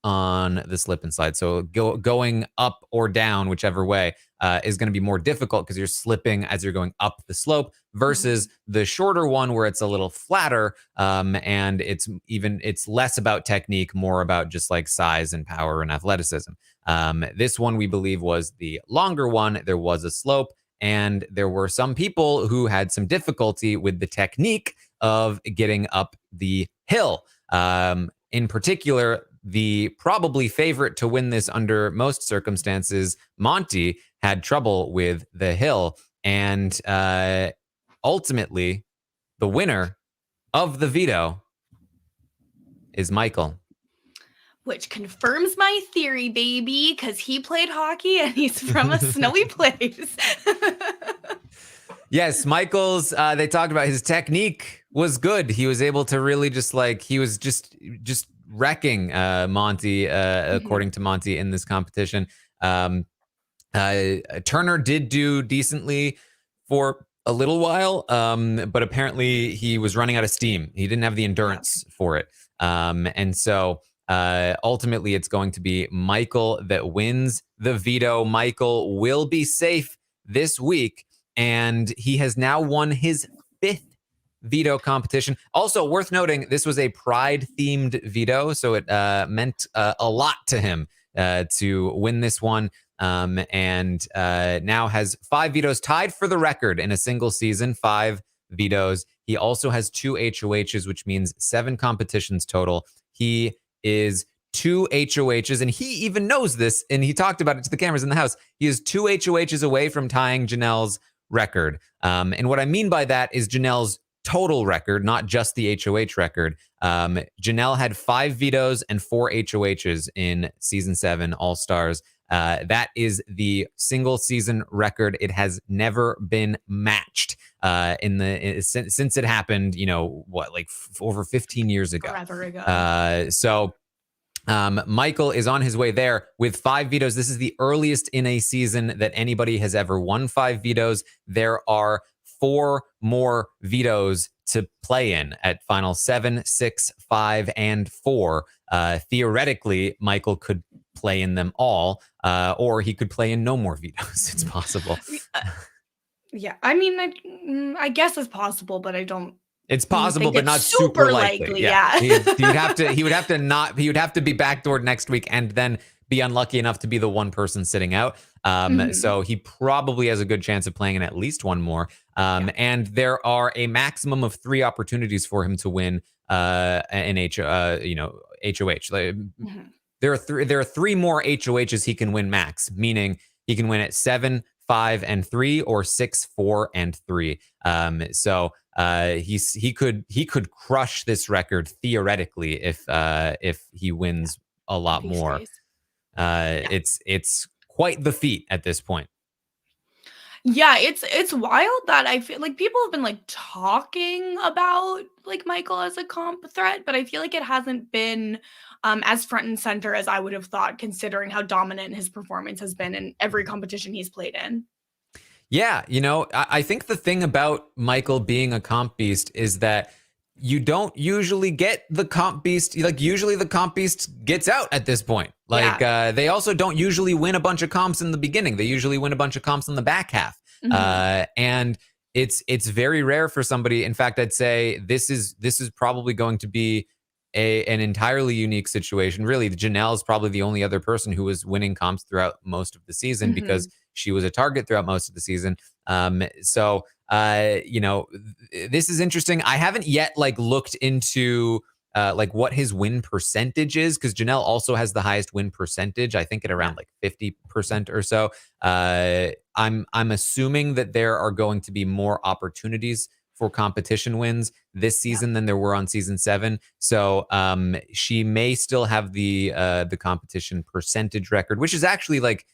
on the slip and slide. So going up or down, whichever way, is going to be more difficult because you're slipping as you're going up the slope versus the shorter one where it's a little flatter, and it's less about technique, more about just like size and power and athleticism. This one we believe was the longer one. There was a slope, and there were some people who had some difficulty with the technique of getting up the hill. In particular, the probably favorite to win this under most circumstances, Monty, had trouble with the hill. And ultimately, the winner of the veto is Michael. Which confirms my theory, baby, because he played hockey and he's from a snowy place. Yes, Michael's, they talked about his technique was good. He was able to really he was just wrecking Monty, according to Monty, in this competition. Turner did do decently for a little while, but apparently he was running out of steam. He didn't have the endurance for it. And so ultimately it's going to be Michael that wins the veto. Michael will be safe this week, and he has now won his 5th veto competition. Also worth noting, this was a pride-themed veto, so it meant a lot to him to win this one, and now has 5 vetoes, tied for the record in a single season, 5 vetoes. He also has 2 HOHs, which means 7 competitions total. He is 2 HOHs, and he even knows this, and he talked about it to the cameras in the house. He is 2 HOHs away from tying Janelle's record. And what I mean by that is Janelle's total record, not just the HOH record. Janelle had 5 vetoes and 4 HOHs in season 7 All-Stars. That is the single season record. It has never been matched since it happened, over 15 years ago. Forever ago. So Michael is on his way there with 5 vetoes. This is the earliest in a season that anybody has ever won 5 vetoes. There are 4 more vetoes to play in at final 7, 6, 5, and 4. Theoretically, Michael could play in them all, or he could play in no more vetoes. It's possible. Yeah, I mean, I guess it's possible, but I don't. It's possible, but not super likely. Yeah. he would have to be backdoored next week and then be unlucky enough to be the one person sitting out. So he probably has a good chance of playing in at least one more. And there are a maximum of 3 opportunities for him to win an HOH. There are 3 more HOHs he can win max, meaning he can win at 7, 5, and 3, or 6, 4, and 3. So he could crush this record theoretically if he wins a lot more. It's quite the feat at this point. Yeah, it's wild that I feel like people have been like talking about like Michael as a comp threat, but I feel like it hasn't been as front and center as I would have thought, considering how dominant his performance has been in every competition he's played in. Yeah, I think the thing about Michael being a comp beast is that you don't usually get the comp beast. Like, usually the comp beast gets out at this point. Like, they also don't usually win a bunch of comps in the beginning. They usually win a bunch of comps in the back half. And it's very rare for somebody. In fact, I'd say this is probably going to be an entirely unique situation. Really, Janelle is probably the only other person who was winning comps throughout most of the season because she was a target throughout most of the season. So this is interesting. I haven't yet looked into what his win percentage is, because Janelle also has the highest win percentage, I think at around 50% or so. I'm assuming that there are going to be more opportunities for competition wins this season than there were on season 7. So she may still have the competition percentage record, which is actually like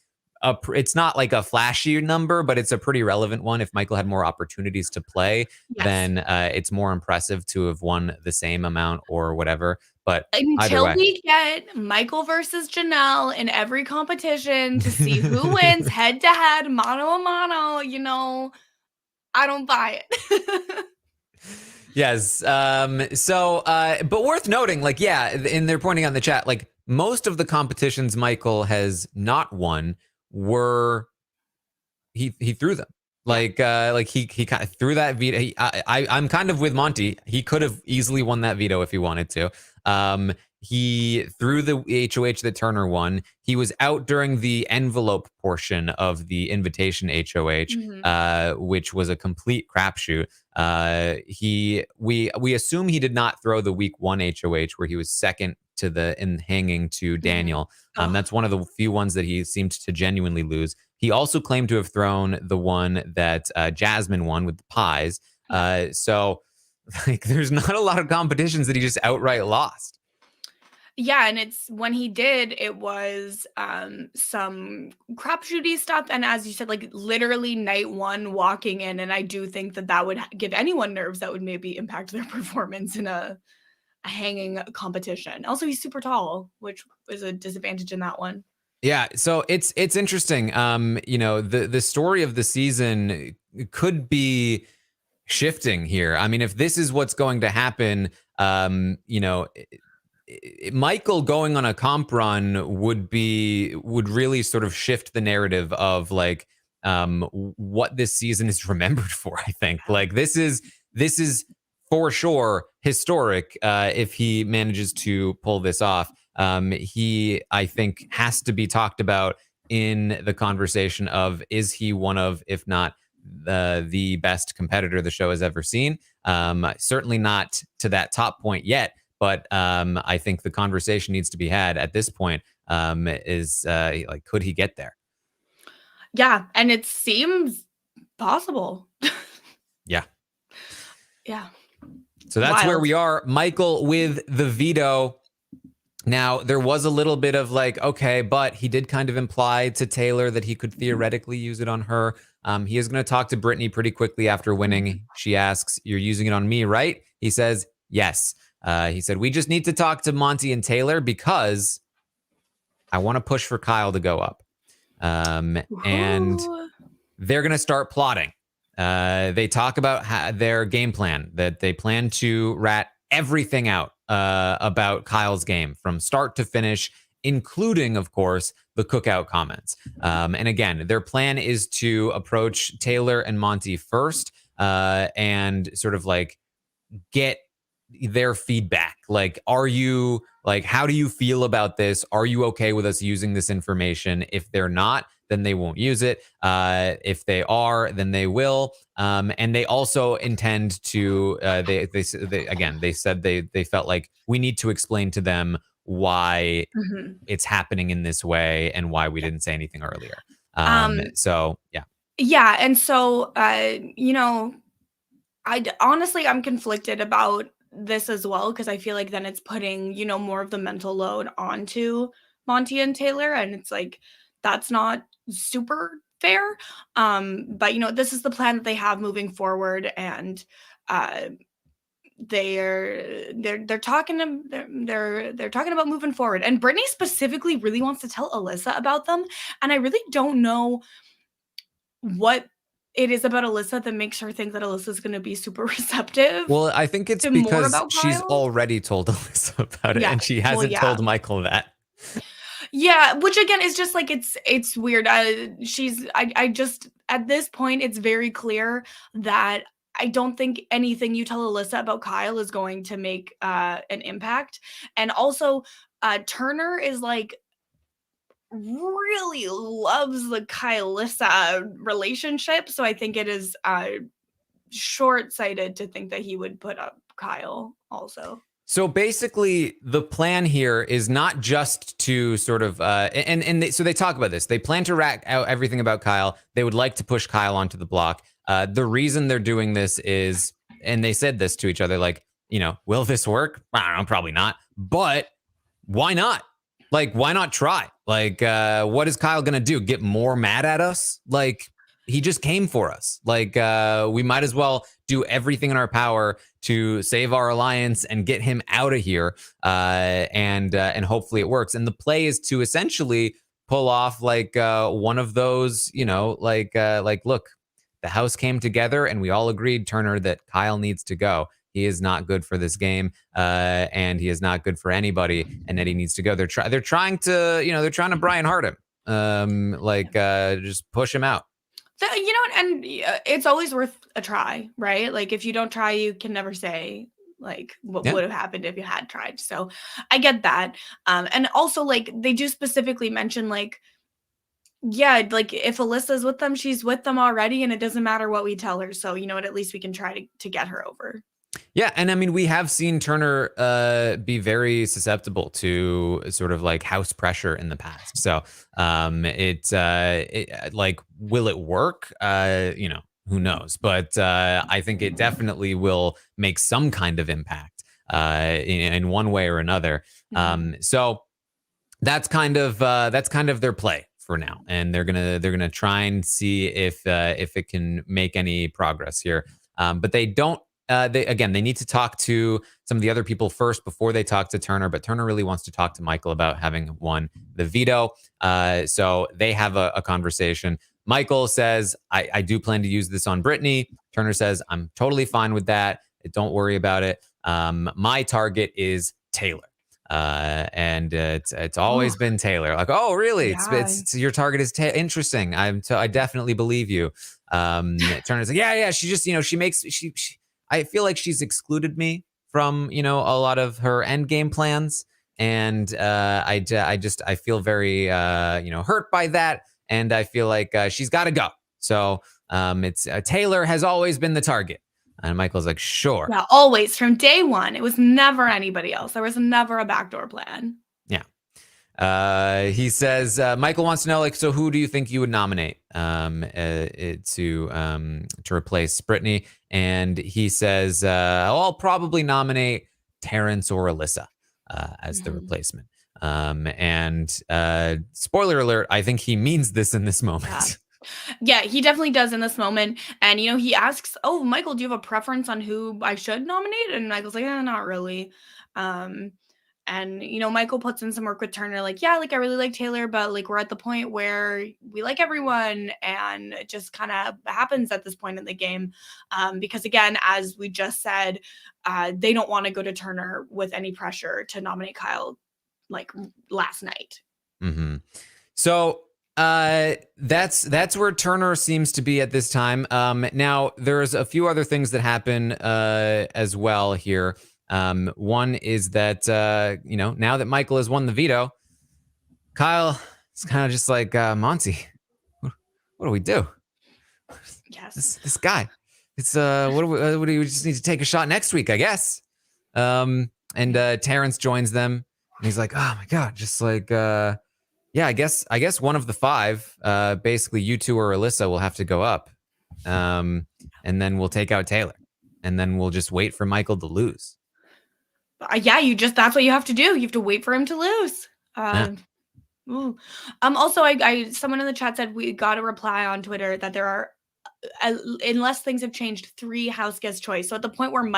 it's not like a flashy number, but it's a pretty relevant one. If Michael had more opportunities to play, then it's more impressive to have won the same amount or whatever. But either until way, we get Michael versus Janelle in every competition to see who wins head to head, mano a mano, you know, I don't buy it. Yes. But worth noting, like, yeah, and they're pointing out in the chat, like, most of the competitions Michael has not won were he threw them. Like he kind of threw that veto. I'm kind of with Monty. He could have easily won that veto if he wanted to. He threw the HOH that Turner won. He was out during the envelope portion of the invitation HOH, which was a complete crapshoot. We assume he did not throw the week 1 HOH where he was second in hanging to Daniel. That's one of the few ones that he seemed to genuinely lose. He also claimed to have thrown the one that Jasmine won with the pies. So like, there's not a lot of competitions that he just outright lost. Yeah, and it's when he did, it was some crapshooty stuff, and as you said, like literally night 1 walking in, and I do think that would give anyone nerves that would maybe impact their performance in a hanging competition. Also, he's super tall, which is a disadvantage in that one. Yeah, so it's interesting. You know, the story of the season could be shifting here. I mean, if this is what's going to happen, you know, Michael going on a comp run would really sort of shift the narrative of like what this season is remembered for. I think like this is for sure historic if he manages to pull this off. He, I think, has to be talked about in the conversation of, is he one of, if not the best competitor the show has ever seen? Certainly not to that top point yet, but I think the conversation needs to be had at this point. Is like, could he get there? Yeah, and it seems possible. Yeah. So that's Wild. where we are. Michael with the veto. Now, there was a little bit of like, okay, but he did kind of imply to Taylor that he could theoretically use it on her. He is going to talk to Brittany pretty quickly after winning. She asks, "You're using it on me, right?" He says, "Yes." He said, "We just need to talk to Monty and Taylor because I want to push for Kyle to go up." And they're going to start plotting. They talk about their game plan, that they plan to rat everything out about Kyle's game from start to finish, including, of course, the cookout comments. And again, their plan is to approach Taylor and Monty first and sort of like get their feedback. Like, how do you feel about this? Are you okay with us using this information? If they're not, then they won't use it. If they are, then they will. And they also intend to, they said they felt like we need to explain to them why it's happening in this way and why we didn't say anything earlier. So, yeah. Yeah. And so, you know, I'm conflicted about this as well, because I feel like then it's putting, you know, more of the mental load onto Monty and Taylor. And it's like, that's not super fair. But, you know, this is the plan that they have moving forward. And they're talking about moving forward. And Brittany specifically really wants to tell Alyssa about them. And I really don't know what it is about Alyssa that makes her think that Alyssa's going to be super receptive. Well, I think it's because she's already told Alyssa about it, and she hasn't told Michael that. Yeah, which again is just like, it's weird. I just, at this point, it's very clear that I don't think anything you tell Alyssa about Kyle is going to make an impact. And also, Turner is like, really loves the Kyle-Alyssa relationship, so I think it is short-sighted to think that he would put up Kyle also. So basically, the plan here is not just to sort of, so they talk about this. They plan to rack out everything about Kyle. They would like to push Kyle onto the block. The reason they're doing this is and they said this to each other, like, will this work? I don't know, probably not. But why not? Like, why not try? Like, what is Kyle gonna do? Get more mad at us? Like, he just came for us. Like, we might as well do everything in our power to save our alliance and get him out of here. And hopefully it works. And the play is to essentially pull off like one of those, like look, the house came together and we all agreed, Turner, that Kyle needs to go. He is not good for this game, and he is not good for anybody, and that he needs to go. They're trying to Brian Hart him, just push him out. So, and it's always worth a try, right? Like, if you don't try, you can never say like what would have happened if you had tried. So I get that. And also, like, they do specifically mention, like, yeah, like, if Alyssa's with them, she's with them already, and it doesn't matter what we tell her. So, at least we can try to get her over. Yeah, and I mean, we have seen Turner be very susceptible to sort of like house pressure in the past. So like, will it work? Who knows? But I think it definitely will make some kind of impact in one way or another. So that's kind of their play for now, and they're gonna try and see if it can make any progress here. But they don't. They need to talk to some of the other people first before they talk to Turner, but Turner really wants to talk to Michael about having won the veto. So they have a conversation. Michael says, I do plan to use this on Brittany. Turner says, I'm totally fine with that. Don't worry about it. My target is Taylor. And it's always been Taylor. Like, oh, really? Yeah. It's your target is interesting. I definitely believe you. Turner's like, yeah. She just, she I feel like she's excluded me from, a lot of her end game plans. And I feel very, hurt by that. And I feel like she's got to go. So it's Taylor has always been the target. And Michael's like, sure. Yeah, always from day one. It was never anybody else. There was never a backdoor plan. Yeah. He says, Michael wants to know, like, so who do you think you would nominate to replace Brittany? And he says, I'll probably nominate Terrence or Alyssa as the replacement. And spoiler alert, I think he means this in this moment. Yeah, he definitely does in this moment. And, he asks, oh, Michael, do you have a preference on who I should nominate? And Michael's like, not really. And, Michael puts in some work with Turner, like, yeah, like, I really like Taylor, but like, we're at the point where we like everyone, and it just kind of happens at this point in the game. Because again, as we just said, they don't want to go to Turner with any pressure to nominate Kyle like last night. Mm-hmm. So that's where Turner seems to be at this time. Now there's a few other things that happen as well here. One is that now that Michael has won the veto, Kyle is kind of just like, Monty, what do we do? Yes, this guy. It's what do we just need to take a shot next week, I guess. And Terrence joins them, and he's like, oh my god, just like yeah, I guess one of the five, basically you two or Alyssa, will have to go up, and then we'll take out Taylor, and then we'll just wait for Michael to lose. Yeah, that's what you have to do. You have to wait for him to lose. Also, I someone in the chat said we got a reply on Twitter that there are, unless things have changed, 3 house guest choice. So at the point where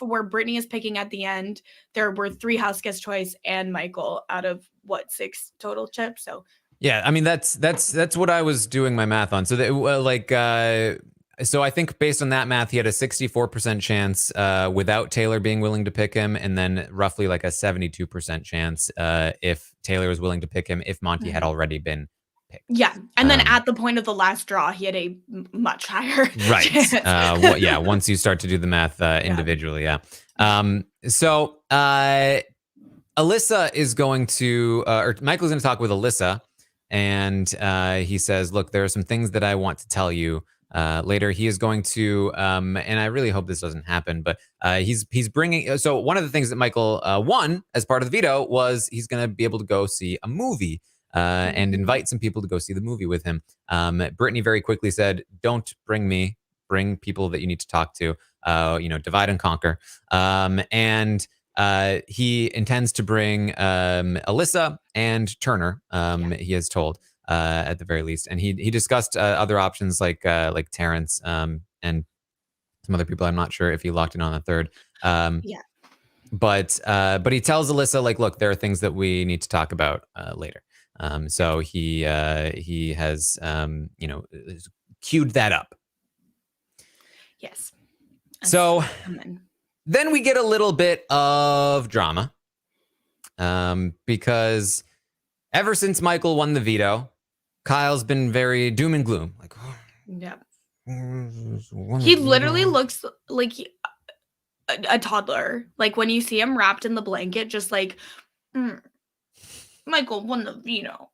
where Brittany is picking at the end, there were 3 house guest choice and Michael out of 6 total chips. So yeah, I mean that's what I was doing my math on. So that, so I think based on that math, he had a 64% chance without Taylor being willing to pick him, and then roughly like a 72% chance if Taylor was willing to pick him if Monty had already been picked. Yeah, and then at the point of the last draw, he had a much higher chance. Yeah, once you start to do the math individually, So Alyssa is going to, or Michael's going to talk with Alyssa, and he says, look, there are some things that I want to tell you later. He is going to, and I really hope this doesn't happen, but he's bringing, so one of the things that Michael won as part of the veto was he's going to be able to go see a movie and invite some people to go see the movie with him. Brittany very quickly said, don't bring me, bring people that you need to talk to. divide and conquer. And he intends to bring Alyssa and Turner. He has told at the very least, and he discussed other options like Terrence and some other people. I'm not sure if he locked in on a third. Yeah. But he tells Alyssa, like, look, there are things that we need to talk about later. So he has queued that up. Yes. So then we get a little bit of drama because ever since Michael won the veto, Kyle's been very doom and gloom. Like, yeah. He literally looks like a toddler. Like when you see him wrapped in the blanket, just like, Michael won the veto.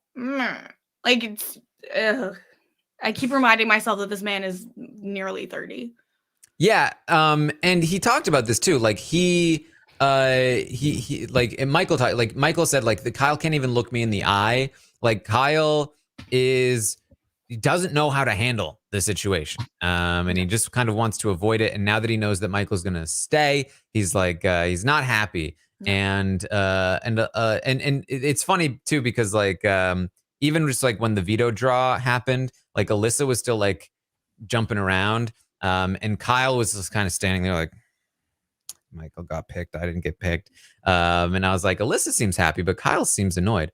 Like it's, I keep reminding myself that this man is nearly 30. Yeah. And he talked about this too. Like he like, and Michael said, like, the Kyle can't even look me in the eye. Like Kyle he doesn't know how to handle the situation. And he just kind of wants to avoid it. And now that he knows that Michael's going to stay, he's like, he's not happy. And it's funny too, because like, even just like when the veto draw happened, like Alyssa was still like jumping around. And Kyle was just kind of standing there like, Michael got picked, I didn't get picked. And I was like, Alyssa seems happy, but Kyle seems annoyed.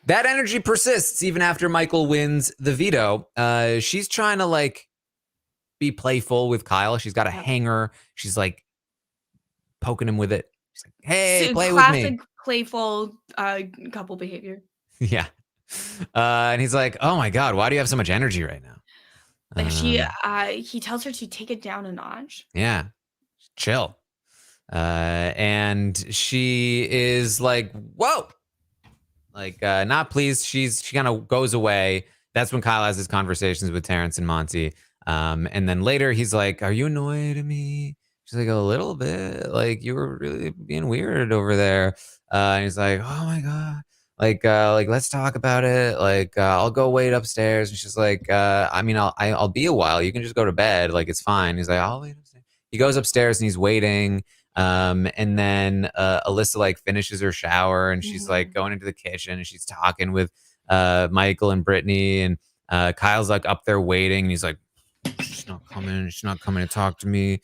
That energy persists even after Michael wins the veto. She's trying to like be playful with Kyle. She's got a hanger. She's like poking him with it. She's like, hey, play with me. Classic playful couple behavior. Yeah. And he's like, oh my God, why do you have so much energy right now? He tells her to take it down a notch. Yeah. Chill. And she is like, whoa. Like, not pleased. She kind of goes away. That's when Kyle has his conversations with Terrence and Monty. And then later he's like, are you annoyed at me? She's like, a little bit. Like, you were really being weird over there. And he's like, oh my God. Like, let's talk about it. Like, I'll go wait upstairs. And she's like, I mean, I'll be a while. You can just go to bed. Like, it's fine. He's like, I'll wait upstairs. He goes upstairs and he's waiting. And then Alyssa like finishes her shower and she's like going into the kitchen and she's talking with Michael and Brittany, and Kyle's like up there waiting and he's like, she's not coming to talk to me.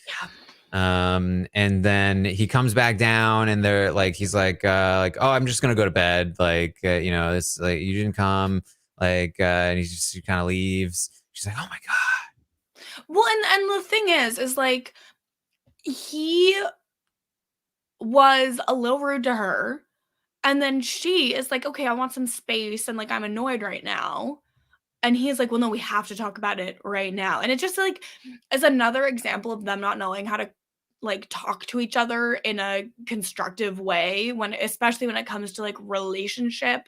And then he comes back down and they're like, he's like, oh, I'm just gonna go to bed. Like, this, like, you didn't come. Like, and he kind of leaves. She's like, oh my God. Well, and the thing is like, he was a little rude to her, and then she is like, okay, I want some space, and like, I'm annoyed right now. And he's like, well, no, we have to talk about it right now. And it just like is another example of them not knowing how to like talk to each other in a constructive way, especially when it comes to like relationship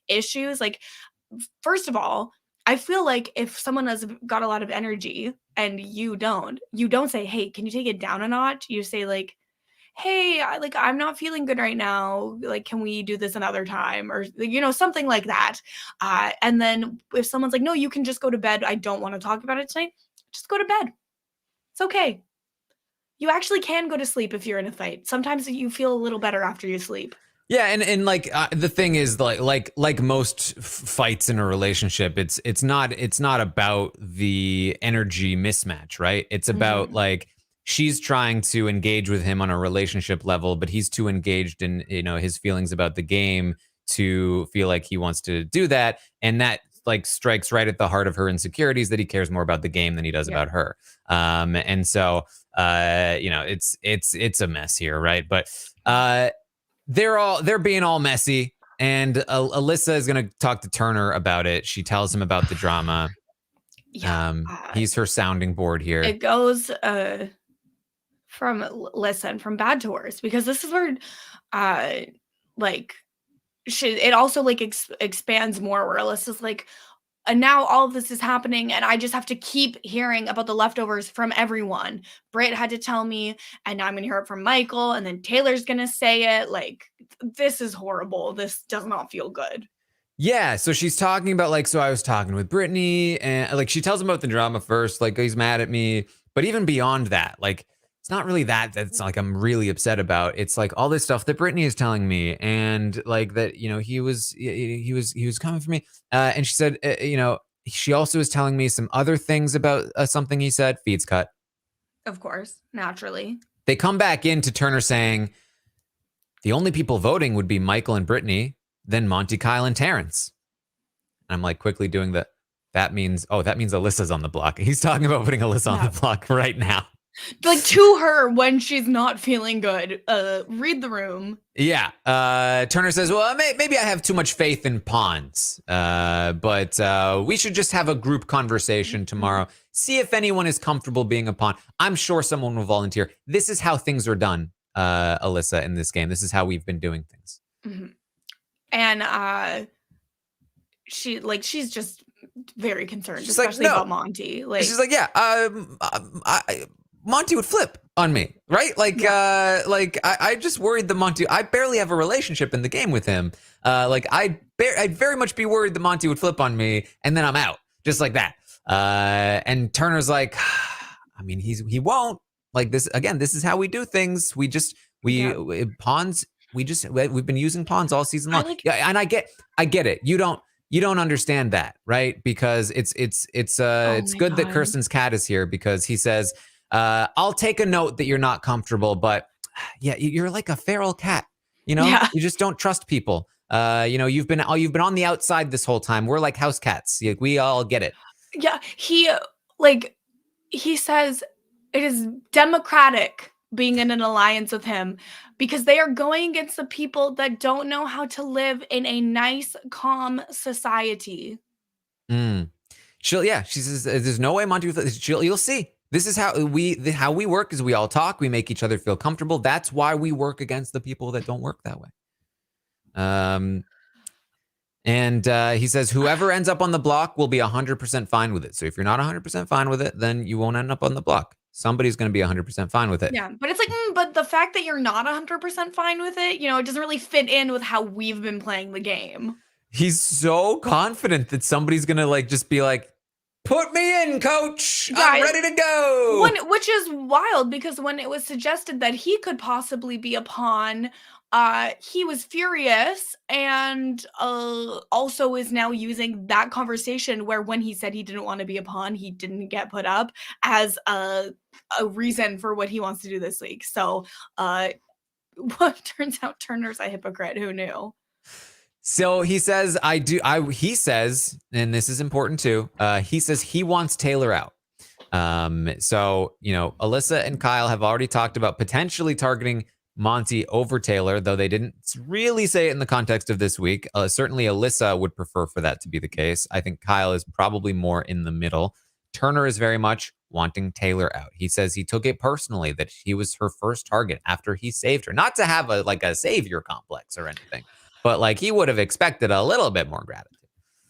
issues. Like, first of all, I feel like if someone has got a lot of energy and you don't say, hey, can you take it down a notch? You say like, hey, I'm not feeling good right now. Like, can we do this another time? Or, something like that. And then if someone's like, no, you can just go to bed. I don't want to talk about it tonight. Just go to bed. It's okay. You actually can go to sleep if you're in a fight. Sometimes you feel a little better after you sleep. Yeah, and like the thing is, like most fights in a relationship, it's not about the energy mismatch, right? It's about like, she's trying to engage with him on a relationship level, but he's too engaged in his feelings about the game to feel like he wants to do that, and that like strikes right at the heart of her insecurities, that he cares more about the game than he does about her. And so it's a mess here, right? But they're being all messy, and Alyssa is going to talk to Turner about it. She tells him about the drama. He's her sounding board here. It goes from bad to worse, because this is where it also like expands more, where Alyssa's like, and now all of this is happening and I just have to keep hearing about the leftovers from everyone. Britt had to tell me, and now I'm gonna hear it from Michael, and then Taylor's gonna say it. Like, this is horrible. This does not feel good. Yeah, so she's talking about like, so I was talking with Brittany, and like she tells him about the drama first, like, he's mad at me, But even beyond that, like, it's not really that's like I'm really upset about. It's like all this stuff that Brittany is telling me, and like that, he was coming for me. And she said, she also is telling me some other things about something he said. Feeds cut. Of course, naturally. They come back into Turner saying the only people voting would be Michael and Brittany, then Monty, Kyle, and Terrence. And I'm like quickly doing that means Alyssa's on the block. He's talking about putting Alyssa on the block right now. Like to her when she's not feeling good. Read the room. Yeah. Turner says, well, maybe I have too much faith in pawns. But we should just have a group conversation tomorrow. See if anyone is comfortable being a pawn. I'm sure someone will volunteer. This is how things are done, Alyssa, in this game. This is how we've been doing things. Mm-hmm. And she's just very concerned, she's especially about Monty. Like she's like, Monty would flip on me, right? Like, I just worried that Monty. I barely have a relationship in the game with him. I'd very much be worried that Monty would flip on me, and then I'm out, just like that. And Turner's like, I mean, he won't. Like this again. This is how we do things. Pawns. We've been using pawns all season long. And I get it. You don't understand that, right? Because it's good that Kirsten's cat is here, because he says, I'll take a note that you're not comfortable, but you're like a feral cat, you just don't trust people. You've been on the outside this whole time. We're like house cats. We all get it. Yeah. He says it is democratic being in an alliance with him because they are going against the people that don't know how to live in a nice, calm society. She says, there's no way Monty, you'll see. This is how we work is we all talk. We make each other feel comfortable. That's why we work against the people that don't work that way. And he says, whoever ends up on the block will be 100% fine with it. So if you're not 100% fine with it, then you won't end up on the block. Somebody's going to be 100% fine with it. Yeah, but it's like, but the fact that you're not 100% fine with it, it doesn't really fit in with how we've been playing the game. He's so confident that somebody's going to just be like, put me in, coach. I'm ready to go. Which is wild, because when it was suggested that he could possibly be a pawn, he was furious, and also is now using that conversation where when he said he didn't want to be a pawn, he didn't get put up, as a reason for what he wants to do this week. So what turns out Turner's a hypocrite. Who knew? So he says, he says, and this is important too, he says he wants Taylor out. So, Alyssa and Kyle have already talked about potentially targeting Monty over Taylor, though they didn't really say it in the context of this week. Certainly Alyssa would prefer for that to be the case. I think Kyle is probably more in the middle. Turner is very much wanting Taylor out. He says he took it personally that he was her first target after he saved her. Not to have a savior complex or anything, but he would have expected a little bit more gratitude.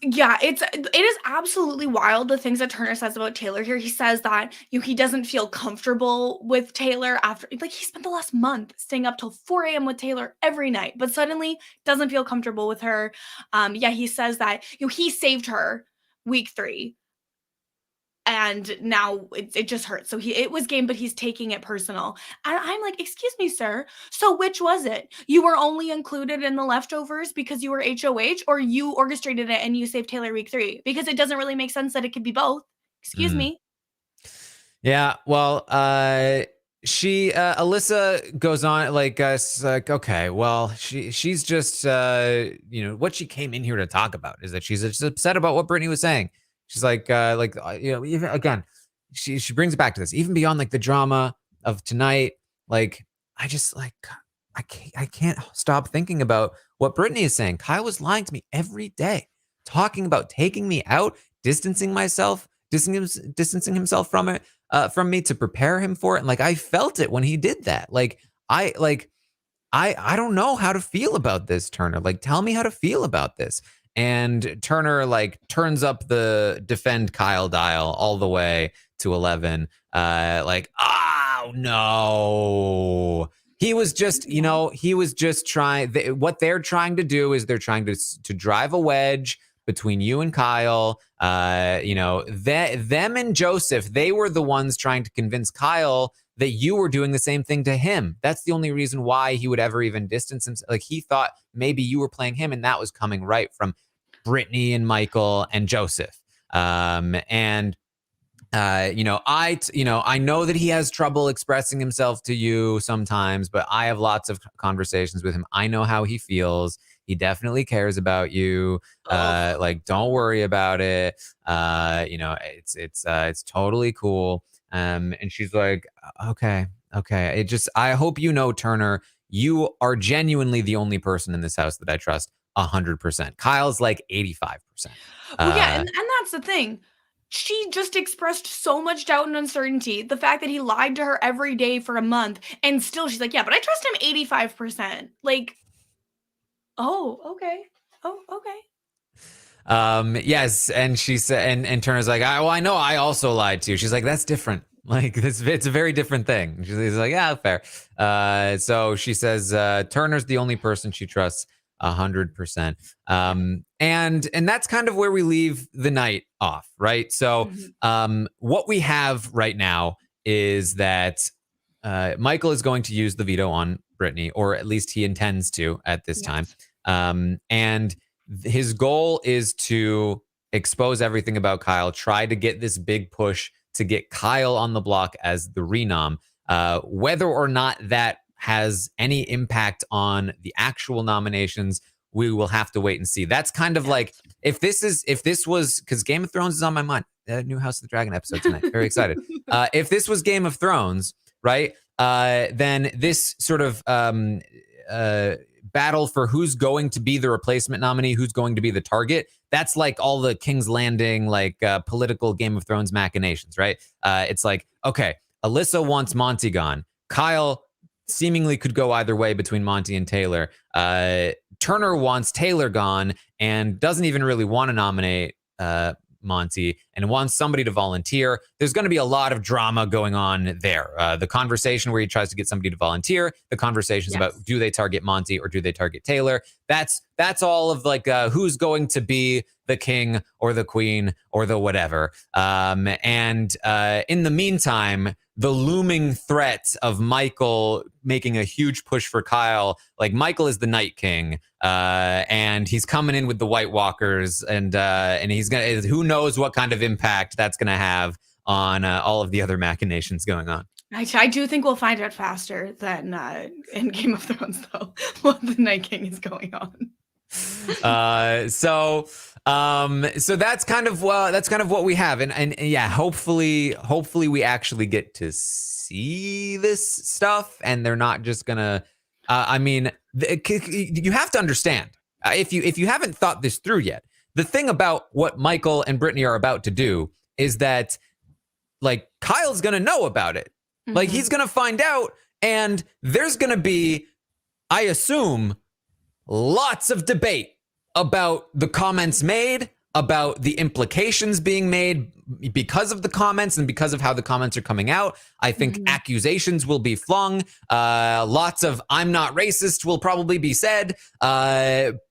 Yeah, it is absolutely wild, the things that Turner says about Taylor here. He says that he doesn't feel comfortable with Taylor after he spent the last month staying up till 4 a.m. with Taylor every night, but suddenly doesn't feel comfortable with her. He says that he saved her week 3. And now it just hurts. So it was game, but he's taking it personal. And I'm like, excuse me, sir. So which was it? You were only included in the leftovers because you were HOH, or you orchestrated it and you saved Taylor week 3? Because it doesn't really make sense that it could be both. Excuse me. Yeah. Well, Alyssa goes on okay, well, she's just, what she came in here to talk about is that she's just upset about what Brittany was saying. She's even again, she brings it back to this, even beyond the drama of tonight. I can't stop thinking about what Brittany is saying. Kyle was lying to me every day, talking about taking me out, distancing himself from it, from me to prepare him for it. And I felt it when he did that. I don't know how to feel about this, Turner. Tell me how to feel about this. And Turner turns up the defend Kyle dial all the way to 11. Oh no. He was just, trying. What they're trying to do is they're trying to drive a wedge between you and Kyle. Them and Joseph, they were the ones trying to convince Kyle that you were doing the same thing to him. That's the only reason why he would ever even distance himself. Like, he thought maybe you were playing him, and that was coming right from Brittany and Michael and Joseph. I know that he has trouble expressing himself to you sometimes, but I have lots of conversations with him. I know how he feels. He definitely cares about you. Don't worry about it. It's totally cool. And she's like, okay. I hope you know, Turner, you are genuinely the only person in this house that I trust 100%. Kyle's like 85%. Well, yeah, and that's the thing. She just expressed so much doubt and uncertainty. The fact that he lied to her every day for a month, and still she's like, yeah, but I trust him 85%. Like, oh, okay. Oh, okay. Yes, and she said, and Turner's like, I know I also lied to you. She's like, that's different. Like, it's a very different thing. She's like, yeah, fair. So she says, Turner's the only person she trusts 100%. And that's kind of where we leave the night off, right? So, what we have right now is that Michael is going to use the veto on Brittany, or at least he intends to at this time. And his goal is to expose everything about Kyle, try to get this big push to get Kyle on the block as the renom. Whether or not that has any impact on the actual nominations, we will have to wait and see. That's kind of like, if this was, because Game of Thrones is on my mind, new House of the Dragon episode tonight. Very excited. If this was Game of Thrones, right? Then this sort of battle for who's going to be the replacement nominee, who's going to be the target. That's like all the King's Landing, like political Game of Thrones machinations, right? It's like, okay, Alyssa wants Monty gone. Kyle seemingly could go either way between Monty and Taylor. Turner wants Taylor gone and doesn't even really want to nominate Monty and wants somebody to volunteer. There's going to be a lot of drama going on there. The conversation where he tries to get somebody to volunteer, the conversations about, do they target Monty or do they target Taylor? That's all of like who's going to be the king or the queen or the whatever. And in the meantime, the looming threat of Michael making a huge push for Kyle, like Michael is the Night King, and he's coming in with the White Walkers, and he's gonna, who knows what kind of impact that's gonna have on all of the other machinations going on. I do think we'll find out faster than in Game of Thrones, though, what the Night King is going on. So that's kind of what we have, and yeah, hopefully we actually get to see this stuff, and they're not just gonna. I mean, you have to understand, if you haven't thought this through yet, the thing about what Michael and Brittany are about to do is that, like, Kyle's gonna know about it, like he's gonna find out, and there's gonna be, I assume, lots of debate about the comments made, about the implications being made because of the comments and because of how the comments are coming out. I think accusations will be flung. Lots of "I'm not racist" will probably be said.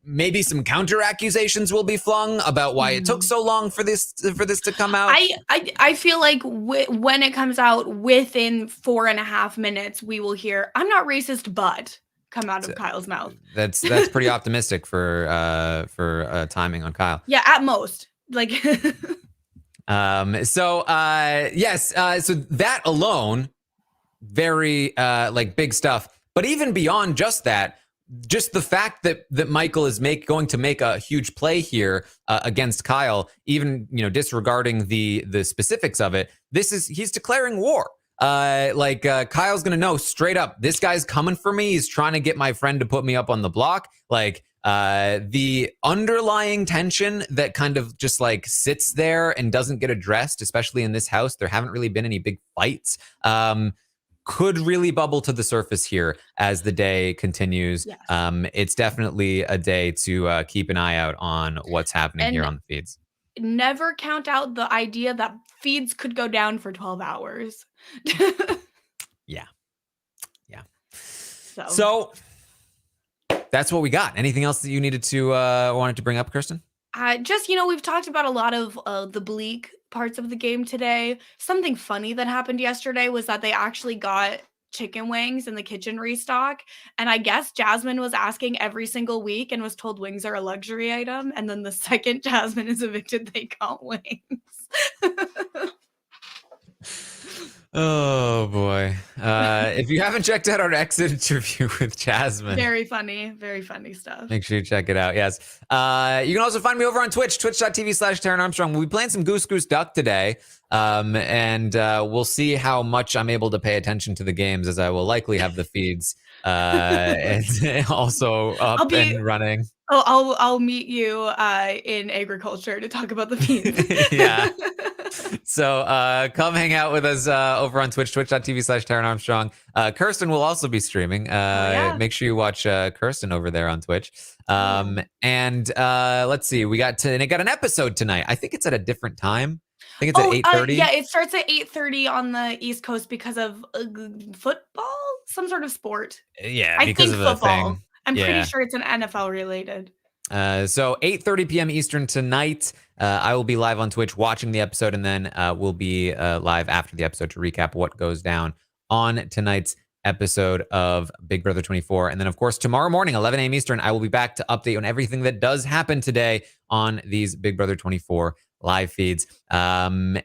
Maybe some counter accusations will be flung about why it took so long for this to come out. I feel like when it comes out within 4.5 minutes, we will hear "I'm not racist, but" come out of Kyle's mouth. That's pretty optimistic for timing on Kyle. Yeah, at most. Like yes, so that alone, very like big stuff. But even beyond just that, just the fact that Michael is going to make a huge play here against Kyle, even disregarding the specifics of it, he's declaring war. Kyle's gonna know straight up, this guy's coming for me. He's trying to get my friend to put me up on the block. Like, the underlying tension that kind of just like sits there and doesn't get addressed, especially in this house, there haven't really been any big fights, could really bubble to the surface here as the day continues. Yes. It's definitely a day to keep an eye out on what's happening here on the feeds. Never count out the idea that feeds could go down for 12 hours. Yeah. So that's what we got. Anything else that you needed to wanted to bring up, Kirsten? Just, we've talked about a lot of the bleak parts of the game today. Something funny that happened yesterday was that they actually got chicken wings in the kitchen restock. And I guess Jasmine was asking every single week and was told wings are a luxury item. And then the second Jasmine is evicted, they got wings. Oh boy. If you haven't checked out our exit interview with Jasmine, very funny stuff. Make sure you check it out. Yes. You can also find me over on Twitch, twitch.tv/Taran Armstrong. We'll be playing some Goose Goose Duck today. And we'll see how much I'm able to pay attention to the games, as I will likely have the feeds and also up and running. I'll meet you in agriculture to talk about the feeds. Yeah. So come hang out with us over on Twitch, twitch.tv/Taran Armstrong. Kirsten will also be streaming. Make sure you watch Kirsten over there on Twitch. And let's see, we got an episode tonight. I think it's at a different time. I think it's at 8:30. Yeah, it starts at 8:30 on the East Coast because of football, some sort of sport. Yeah, I think football. I'm pretty sure it's an NFL related. So 8:30 p.m. Eastern tonight. I will be live on Twitch watching the episode, and then we'll be live after the episode to recap what goes down on tonight's episode of Big Brother 24. And then, of course, tomorrow morning, 11 a.m. Eastern, I will be back to update on everything that does happen today on these Big Brother 24 live feeds. And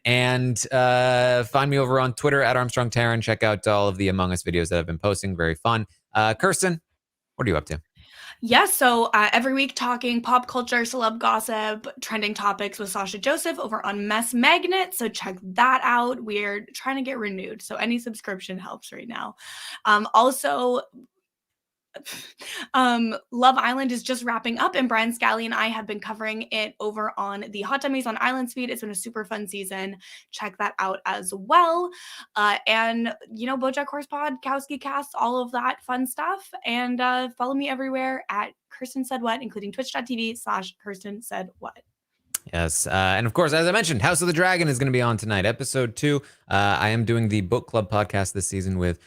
find me over on Twitter at Armstrong Taran. Check out all of the Among Us videos that I've been posting. Very fun. Kirsten, what are you up to? Yes, so every week talking pop culture, celeb gossip, trending topics with Sasha Joseph over on Mess Magnet. So check that out. We're trying to get renewed, so any subscription helps right now. Also, Love Island is just wrapping up, and Brian Scally and I have been covering it over on the Hot Dummies on Island feed. It's been a super fun season. Check that out as well. And BoJack Horsepod, Kowski Cast, all of that fun stuff. And follow me everywhere at Kirsten Said What, including twitch.tv/Kirsten Said What. Yes. And of course, as I mentioned, House of the Dragon is going to be on tonight, episode 2. I am doing the book club podcast this season with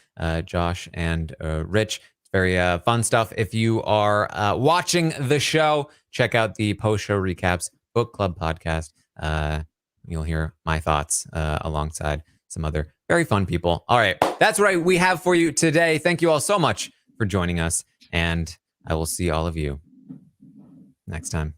Josh and Rich. Very fun stuff. If you are watching the show, check out the post-show recaps book club podcast. You'll hear my thoughts alongside some other very fun people. All right, that's what we have for you today. Thank you all so much for joining us, and I will see all of you next time.